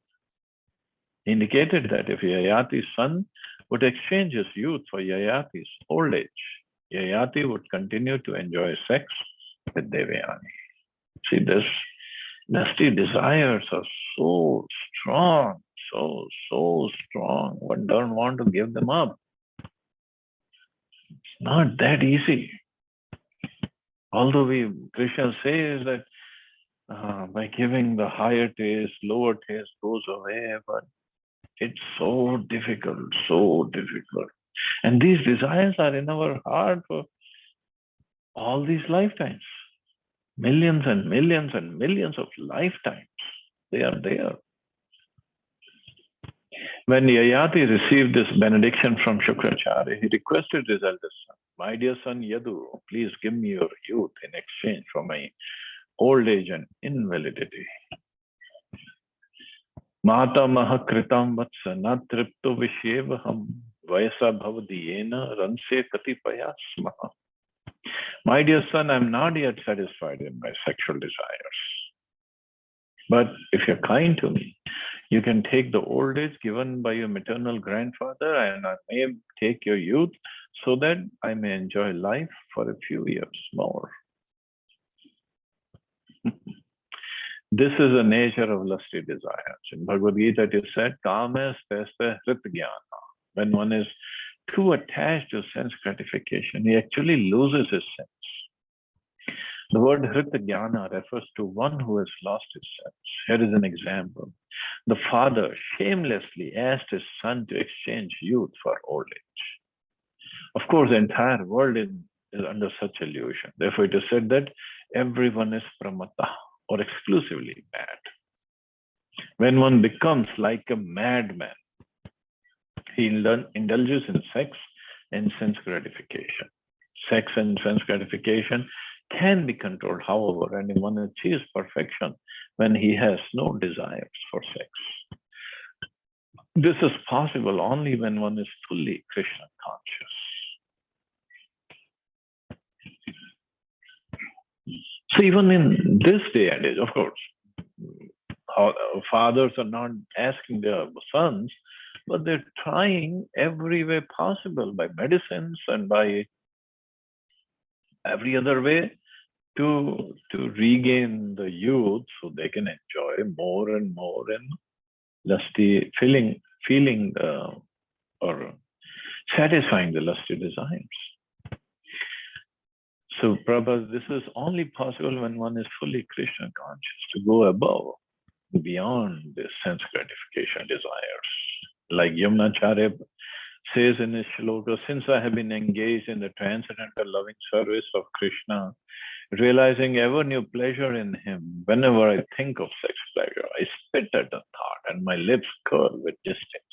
He indicated that if Yayati's son would exchange his youth for Yayati's old age, Yayati would continue to enjoy sex with Devyani. See, this lusty desires are so strong, so strong. One doesn't want to give them up. It's not that easy. Although Krishna says that by giving the higher taste, lower taste goes away, but it's so difficult. And these desires are in our heart for all these lifetimes. Millions and millions and millions of lifetimes. They are there. When Yayati received this benediction from Shukracharya, he requested his eldest son, my dear son Yadu, please give me your youth in exchange for my old age and invalidity. Mata maha kritam vatsa na tripto vishevaham vayasa bhavadiyena ranse katipaya smaha. My dear son, I am not yet satisfied in my sexual desires. But if you're kind to me, you can take the old age given by your maternal grandfather, and I may take your youth so that I may enjoy life for a few years more. This is the nature of lusty desires. In Bhagavad Gita, it is said, Kama stesta hrit jnana. When one is too attached to sense gratification, he actually loses his sense. The word hrit jnana refers to one who has lost his sense. Here is an example. The father shamelessly asked his son to exchange youth for old age. Of course, the entire world is under such illusion. Therefore, it is said that everyone is pramata, or exclusively mad. When one becomes like a madman, he indulges in sex and sense gratification. Sex and sense gratification can be controlled, however, and one achieves perfection when he has no desires for sex. This is possible only when one is fully Krishna conscious. So even in this day and age, of course, fathers are not asking their sons, but they're trying every way possible by medicines and by every other way to regain the youth so they can enjoy more and more and lusty feeling or satisfying the lusty desires. So Prabhupada, this is only possible when one is fully Krishna conscious, to go above, beyond this sense gratification desires. Like Yamunacharya says in his shloka, since I have been engaged in the transcendental loving service of Krishna, realizing ever new pleasure in him. Whenever I think of sex pleasure, I spit at the thought and my lips curl with distaste.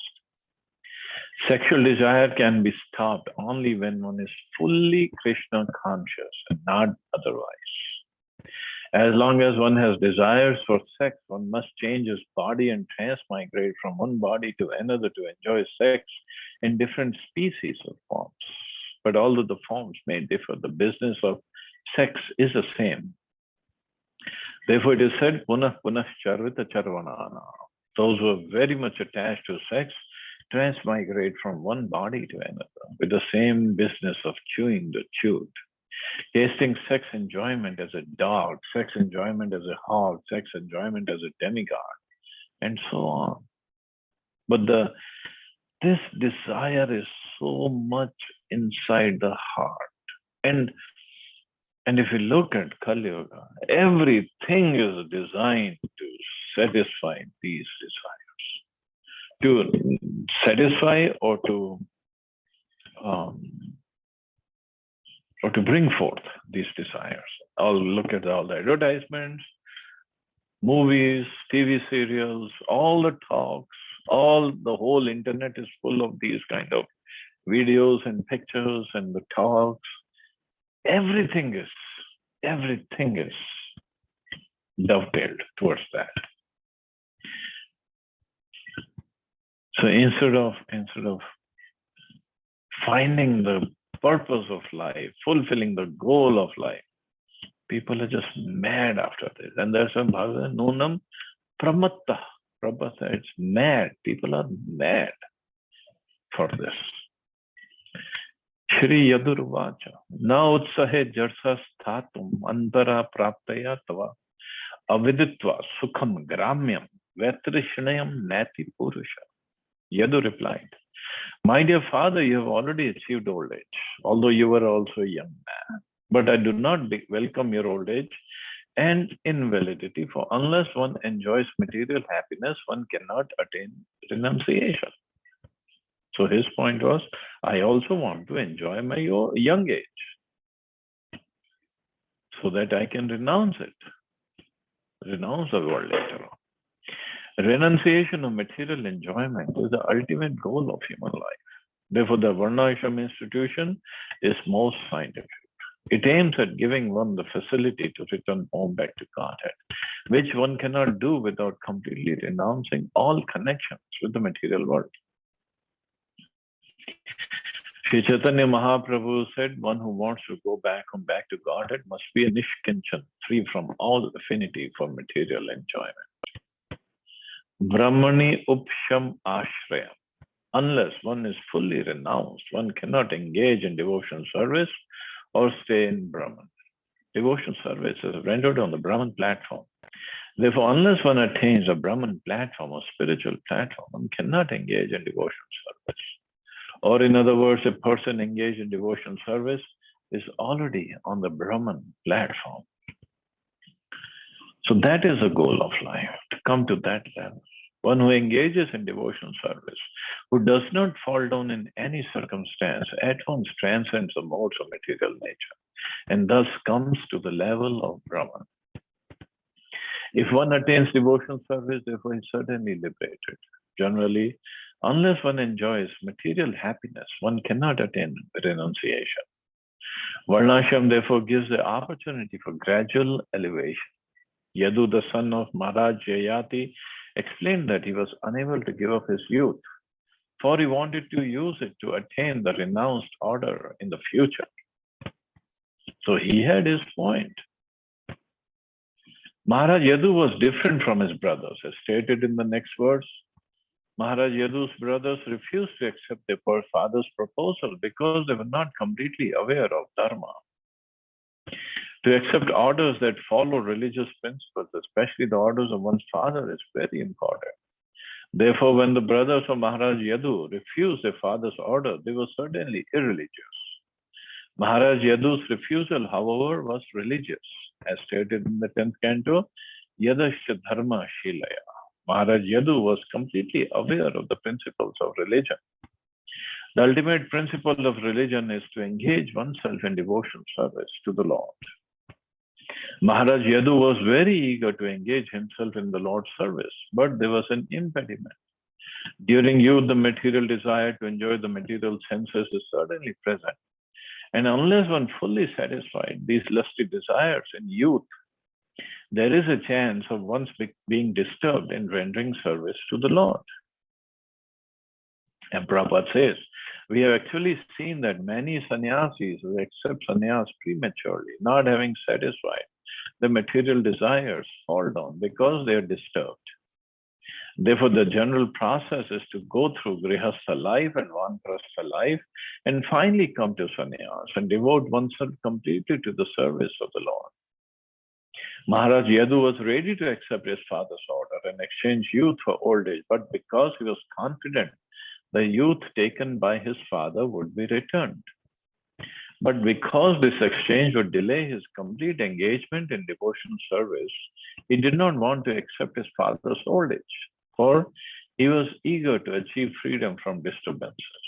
Sexual desire can be stopped only when one is fully Krishna conscious and not otherwise. As long as one has desires for sex, one must change his body and transmigrate from one body to another to enjoy sex in different species or forms. But although the forms may differ, the business of sex is the same. Therefore, it is said, punah punah charvita charvanana. Those who are very much attached to sex transmigrate from one body to another with the same business of chewing the chewed. Tasting sex enjoyment as a dog, sex enjoyment as a hog, sex enjoyment as a demigod, and so on. But this desire is so much inside the heart. And if you look at Kali Yuga, everything is designed to satisfy these desires, to satisfy or to bring forth these desires. I'll look at all the advertisements, movies, TV serials, all the talks, the whole internet is full of these kind of videos and pictures and the talks. Everything is dovetailed towards that. So instead of finding the purpose of life, fulfilling the goal of life, people are just mad after this. And there's a Bhagavad Nunam Pramatta. Prabhupada, it's mad. People are mad for this. Shri Yadurvacha. Na utsahe jarsa sthatum antara praptaya tava aviditva sukham gramyam vetrishnayam nati purusha. Yadu replied, my dear father, you have already achieved old age, although you were also a young man. But I do not welcome your old age and invalidity, for unless one enjoys material happiness, one cannot attain renunciation. So his point was, I also want to enjoy my young age so that I can renounce the world later on. Renunciation of material enjoyment is the ultimate goal of human life. Therefore, the Varnashram institution is most scientific. It aims at giving one the facility to return home back to Godhead, which one cannot do without completely renouncing all connections with the material world. Sri Chaitanya Mahaprabhu said, one who wants to go back to Godhead must be a Nishkinchan, free from all affinity for material enjoyment. Brahmani Upsham Ashraya. Unless one is fully renounced, one cannot engage in devotion service or stay in Brahman. Devotion service is rendered on the Brahman platform. Therefore, unless one attains a Brahman platform or spiritual platform, one cannot engage in devotion service. Or in other words, a person engaged in devotion service is already on the Brahman platform. So that is the goal of life, to come to that level. One who engages in devotional service, who does not fall down in any circumstance, at once transcends the modes of material nature, and thus comes to the level of Brahman. If one attains devotional service, therefore he is certainly liberated. Generally, unless one enjoys material happiness, one cannot attain renunciation. Varnashram therefore gives the opportunity for gradual elevation. Yadu, the son of Maharaj Yayati, explained that he was unable to give up his youth, for he wanted to use it to attain the renounced order in the future. So he had his point. Maharaj Yadu was different from his brothers, as stated in the next verse. Maharaj Yadu's brothers refused to accept their father's proposal because they were not completely aware of Dharma. To accept orders that follow religious principles, especially the orders of one's father, is very important. Therefore, when the brothers of Maharaj Yadu refused their father's order, they were certainly irreligious. Maharaj Yadu's refusal, however, was religious, as stated in the 10th canto, Yadasya Dharma Shilaya. Maharaj Yadu was completely aware of the principles of religion. The ultimate principle of religion is to engage oneself in devotional service to the Lord. Maharaj Yadu was very eager to engage himself in the Lord's service, but there was an impediment. During youth, the material desire to enjoy the material senses is certainly present. And unless one fully satisfied these lusty desires in youth, there is a chance of once being disturbed in rendering service to the Lord. And Prabhupada says, we have actually seen that many sannyasis who accept sannyas prematurely, not having satisfied the material desires, fall down because they are disturbed. Therefore, the general process is to go through grihastha life and vanprastha life and finally come to sannyas and devote oneself completely to the service of the Lord. Maharaj Yadu was ready to accept his father's order and exchange youth for old age, but because he was confident the youth taken by his father would be returned. But because this exchange would delay his complete engagement in devotional service, he did not want to accept his father's old age, for he was eager to achieve freedom from disturbances.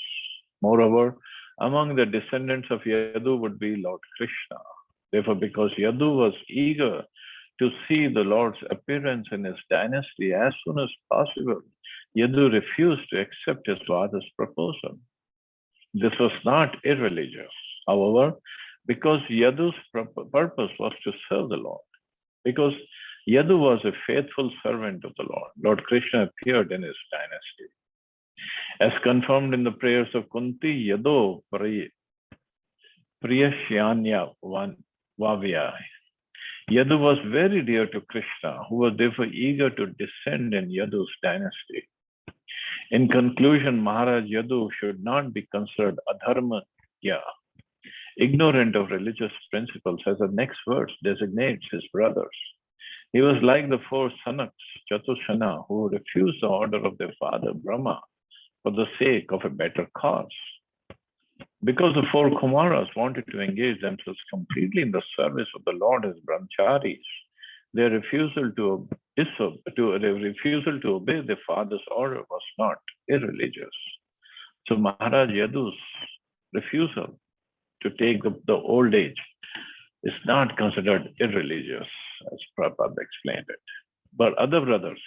Moreover, among the descendants of Yadu would be Lord Krishna. Therefore, because Yadu was eager to see the Lord's appearance in his dynasty as soon as possible, Yadu refused to accept his father's proposal. This was not irreligious. However, because Yadu's purpose was to serve the Lord, because Yadu was a faithful servant of the Lord, Lord Krishna appeared in his dynasty. As confirmed in the prayers of Kunti, Yado Priyashyanya Vavya. Yadu was very dear to Krishna, who was therefore eager to descend in Yadu's dynasty. In conclusion, Maharaj Yadu should not be considered adharmanya, ignorant of religious principles, as the next verse designates his brothers. He was like the four Sanaks, Chatushana, who refused the order of their father Brahma for the sake of a better cause. Because the four Kumaras wanted to engage themselves completely in the service of the Lord as brahmacharis, their refusal to obey their father's order was not irreligious. So Maharaj Yadu's refusal to take the old age is not considered irreligious, as Prabhupada explained it. But other brothers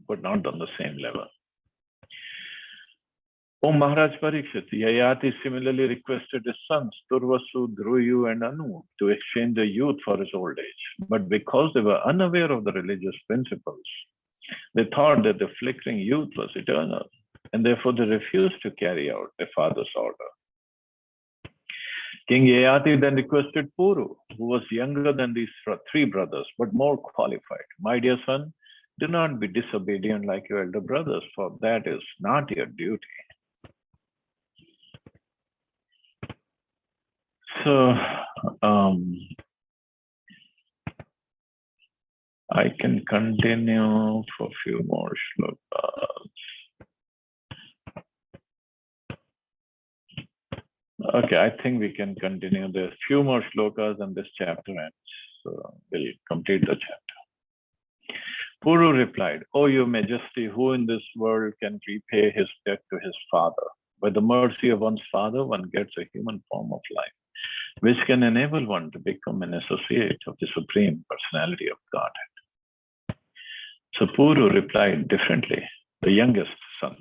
were not on the same level. O Maharaj Parikshit, Yayati similarly requested his sons, Turvasu, Dhruyu, and Anu, to exchange their youth for his old age. But because they were unaware of the religious principles, they thought that the flickering youth was eternal, and therefore they refused to carry out their father's order. King Yayati then requested Puru, who was younger than these three brothers, but more qualified. My dear son, do not be disobedient like your elder brothers, for that is not your duty. So, I can continue for a few more shlokas. Okay, I think we can continue. There's a few more shlokas and this chapter ends. So we'll complete the chapter. Puru replied, O your majesty, who in this world can repay his debt to his father? By the mercy of one's father, one gets a human form of life, which can enable one to become an associate of the Supreme Personality of Godhead. So Puru replied differently, the youngest son.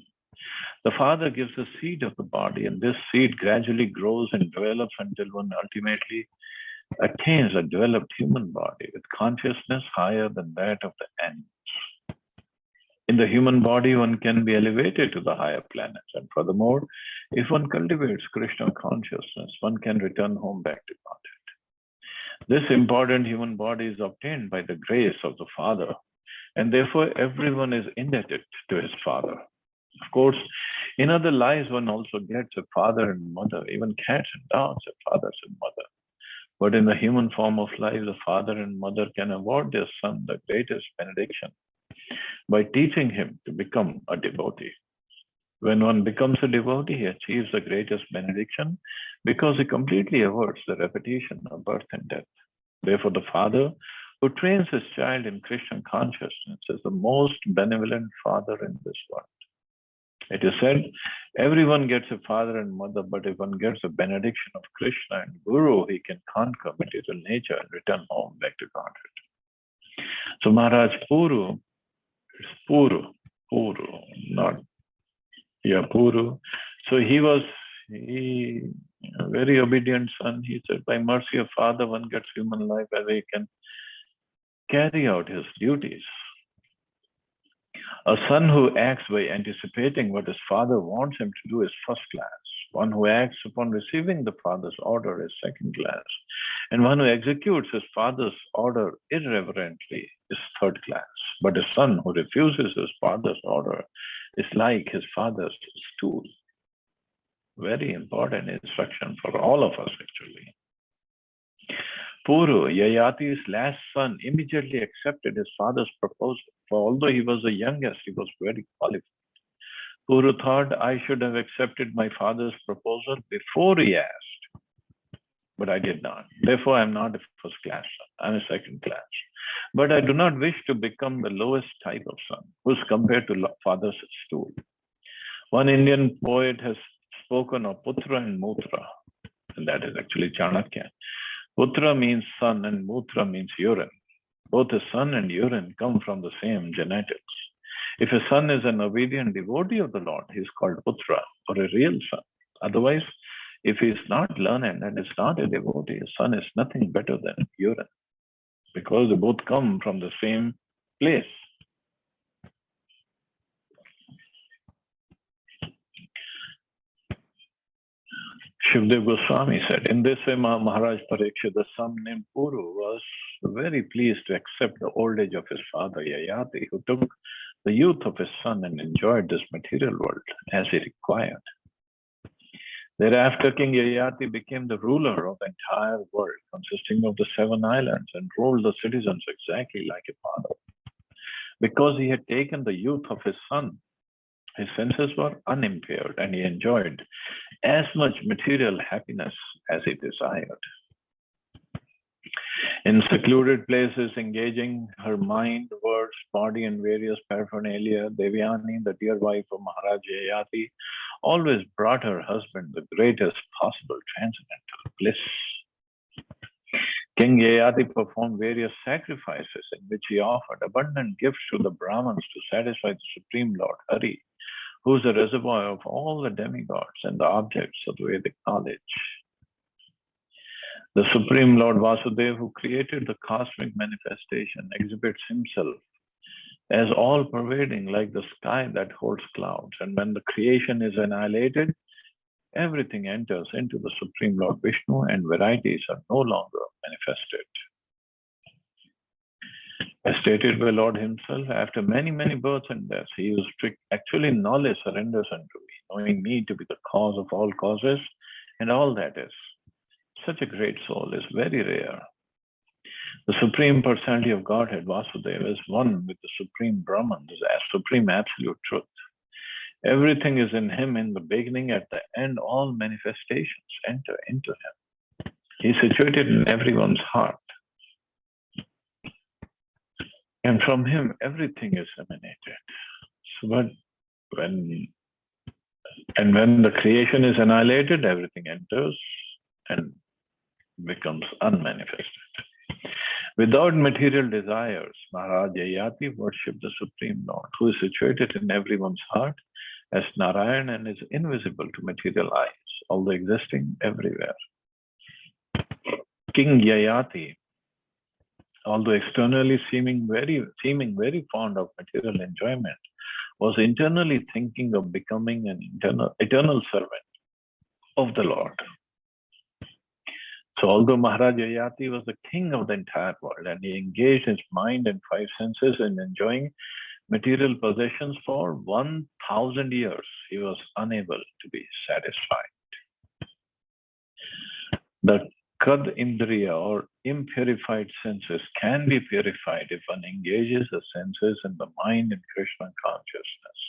The father gives the seed of the body, and this seed gradually grows and develops until one ultimately attains a developed human body with consciousness higher than that of the ants. In the human body, one can be elevated to the higher planets. And furthermore, if one cultivates Krishna consciousness, one can return home back to Godhead. This important human body is obtained by the grace of the Father, and therefore everyone is indebted to his Father. Of course, in other lives, one also gets a father and mother. Even cats and dogs have fathers and mother. But in the human form of life, the father and mother can award their son the greatest benediction by teaching him to become a devotee. When one becomes a devotee, he achieves the greatest benediction because he completely averts the repetition of birth and death. Therefore, the father who trains his child in Krishna consciousness is the most benevolent father in this world. It is said, Everyone gets a father and mother, but if one gets a benediction of Krishna and Guru, he can conquer material nature and return home back to Godhead. So Maharaj Puru, it's Puru, not Puru. So he was a very obedient son. He said, by mercy of Father, one gets human life as he can carry out his duties. A son who acts by anticipating what his father wants him to do is first class. One who acts upon receiving the father's order is second class. And one who executes his father's order irreverently is third class. But a son who refuses his father's order is like his father's stool. Very important instruction for all of us, actually. Puru, Yayati's last son, immediately accepted his father's proposal. For although he was the youngest, he was very qualified. Puru thought, I should have accepted my father's proposal before he asked, but I did not. Therefore, I am not a first class son. I am a second class. But I do not wish to become the lowest type of son, who is compared to father's stool. One Indian poet has spoken of Putra and Mutra, and that is actually Chanakya. Putra means son and Mutra means urine. Both the son and urine come from the same genetics. If a son is an obedient devotee of the Lord, he is called Putra, or a real son. Otherwise, if he is not learned and is not a devotee, a son is nothing better than urine, because they both come from the same place. Shivdev Goswami said, in this way, Maharaj Parikshit, the son named Puru, was very pleased to accept the old age of his father Yayati, who took the youth of his son and enjoyed this material world as he required. Thereafter, King Yayati became the ruler of the entire world, consisting of the 7 islands, and ruled the citizens exactly like a father. Because he had taken the youth of his son, his senses were unimpaired, and he enjoyed as much material happiness as he desired. In secluded places, engaging her mind, words, body, and various paraphernalia, Devyani, the dear wife of Maharaj Yayati, always brought her husband the greatest possible transcendental bliss. King Yayati performed various sacrifices in which he offered abundant gifts to the Brahmins to satisfy the Supreme Lord Hari, who is the reservoir of all the demigods and the objects of Vedic knowledge. The Supreme Lord Vasudeva, who created the cosmic manifestation, exhibits himself as all-pervading like the sky that holds clouds. And when the creation is annihilated, everything enters into the Supreme Lord Vishnu and varieties are no longer manifested. As stated by Lord himself, after many, many births and deaths, he is strict. Actually, knowledge surrenders unto me, knowing me to be the cause of all causes and all that is. Such a great soul is very rare. The Supreme Personality of Godhead, Vasudeva, is one with the Supreme Brahman, as Supreme Absolute Truth. Everything is in him in the beginning, at the end, all manifestations enter into him. He is situated in everyone's heart. And from him, everything is emanated. So, but when the creation is annihilated, everything enters and becomes unmanifested. Without material desires, Maharaj Yayati worshipped the Supreme Lord, who is situated in everyone's heart as Narayan and is invisible to material eyes, although existing everywhere. King Yayati, although externally seeming very fond of material enjoyment, was internally thinking of becoming an eternal servant of the Lord. So although Maharaj Yayati was the king of the entire world and he engaged his mind and 5 senses in enjoying material possessions for 1,000 years, he was unable to be satisfied. The Kad Indriya, or impurified senses, can be purified if one engages the senses and the mind in Krishna consciousness.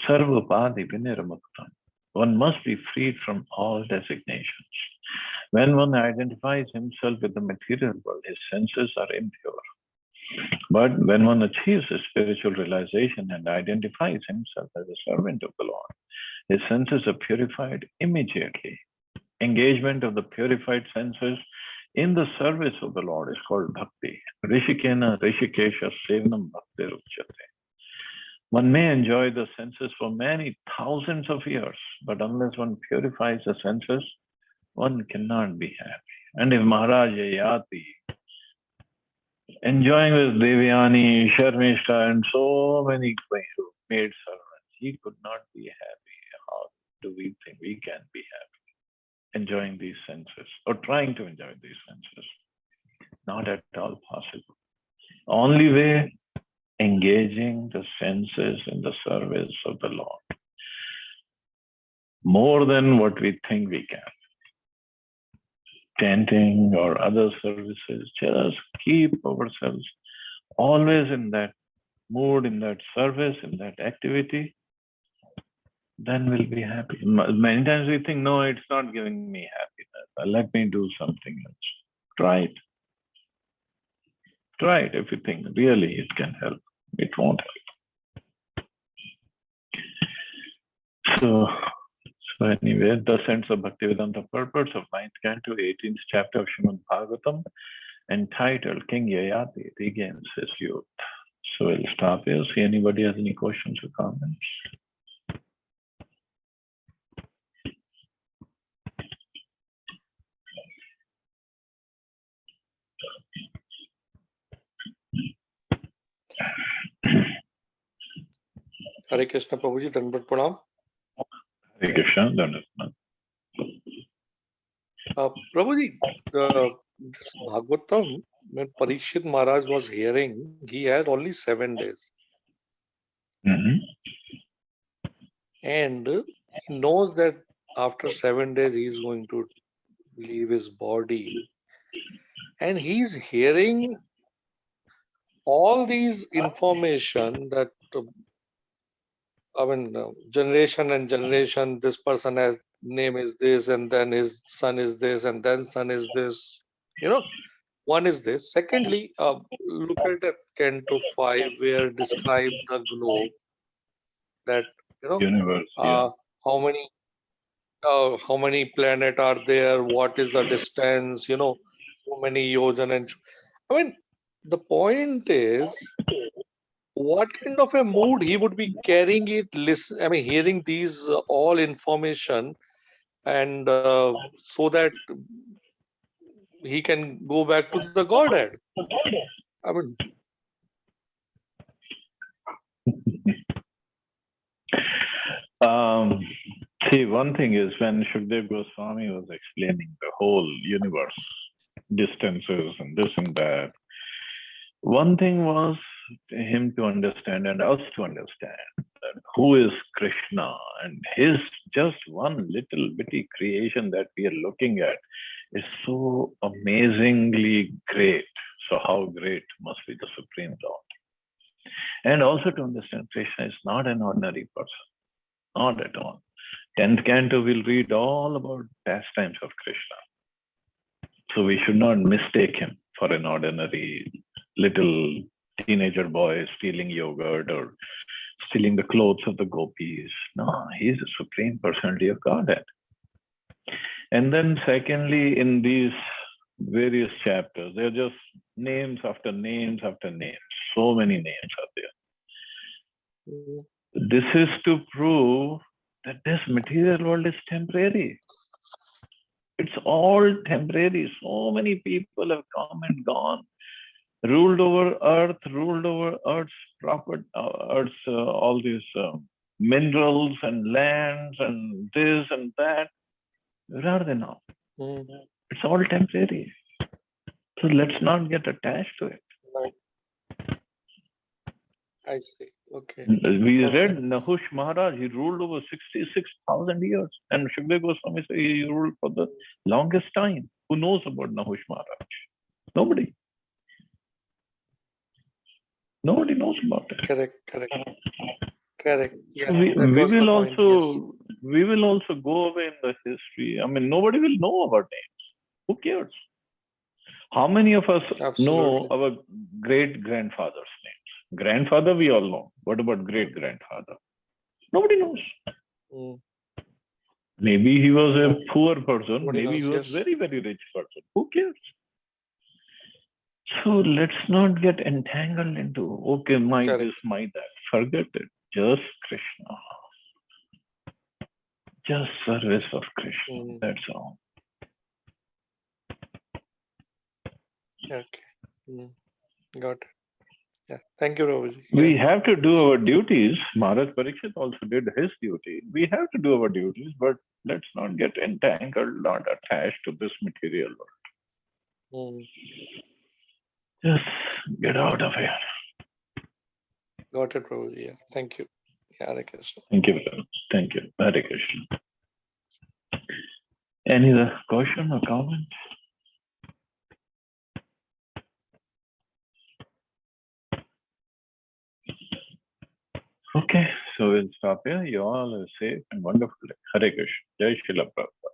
Sarvapadi Viniramaktam. One must be freed from all designations. When one identifies himself with the material world, his senses are impure. But when one achieves a spiritual realization and identifies himself as a servant of the Lord, his senses are purified immediately. Engagement of the purified senses in the service of the Lord is called bhakti. Rishikena Rishikesha Sevanam Bhakti Ruchyate. One may enjoy the senses for many thousands of years, but unless one purifies the senses, one cannot be happy. And if Maharaj Yayati, enjoying with Devyani, Sharmishta, and so many maid servants, he could not be happy. How do we think we can be happy? Enjoying these senses or trying to enjoy these senses. Not at all possible. Only way, engaging the senses in the service of the Lord. More than what we think we can. Chanting or other services, just keep ourselves always in that mood, in that service, in that activity, then we'll be happy. Many times we think, no, it's not giving me happiness. Let me do something else. Try it. Try it if you think really it can help. It won't help. So anyway, the sense of Bhaktivedanta purpose of 9th canto, 18th chapter of Srimad Bhagavatam, entitled King Yayati Regains His Youth. So we'll stop here. See anybody has any questions or comments? Hare Krishna Prabhuji, Dandavat Pranam. Hare Krishna, Dandavat. Prabhuji, this Bhagavatam, when Parikshit Maharaj was hearing, he had only 7 days. And he knows that after 7 days he is going to leave his body. And he's hearing all these information that, generation and generation, this person has name is this, and then his son is this, and then son is this. One is this. Secondly, look at Canto 5 where describe the globe, that Universe, yeah. how many planet are there, what is the distance, so many yojan, and the point is, what kind of a mood he would be carrying it, hearing these all information, and so that he can go back to the Godhead. See, one thing is when Shukdev Goswami was explaining the whole universe, distances and this and that, one thing was him to understand and us to understand that who is Krishna, and his just one little bitty creation that we are looking at is so amazingly great. So how great must be the Supreme Lord? And also to understand Krishna is not an ordinary person, not at all. 10th canto will read all about pastimes of Krishna. So we should not mistake him for an ordinary little teenager boy stealing yogurt or stealing the clothes of the gopis. No, he is the Supreme Personality of Godhead. And then secondly, in these various chapters, they're just names after names after names. So many names are there. This is to prove that this material world is temporary. It's all temporary. So many people have come and gone, ruled over Earth's proper, all these minerals and lands and this and that. Where are they now? It's all temporary. So let's not get attached to it. Right. I see. Okay. We read Nahush Maharaj, he ruled over 66,000 years. And Shukdev Goswami said he ruled for the longest time. Who knows about Nahush Maharaj? Nobody. Nobody knows about it. Correct. Yeah, we will also go away in the history. Nobody will know our names. Who cares? How many of us know Absolutely. our great grandfather's names? Grandfather, we all know. What about great grandfather? Nobody knows. Mm. Maybe he was a Yeah. poor person. Nobody Maybe he knows, was yes. very, very rich person. Who cares? So let's not get entangled into, okay, my Correct. this, my that. Forget it. Just Krishna. Just service of Krishna. Mm. That's all. Okay. Mm. Got it. Yeah. Thank you, Prabhuji. We Yeah. have to do our duties. Maharaj Parikshit also did his duty. We have to do our duties, but let's not get entangled, not attached to this material world. Mm. Just get out of here. Got it, Prabhuji. Yeah. Thank you. Yeah, Hare Krishna. Thank you very much. Thank you. Hare Krishna. Any other question or comment? Okay, so we'll stop here. You all are safe and wonderful. Hare Krishna. Jai Srila Prabhupada.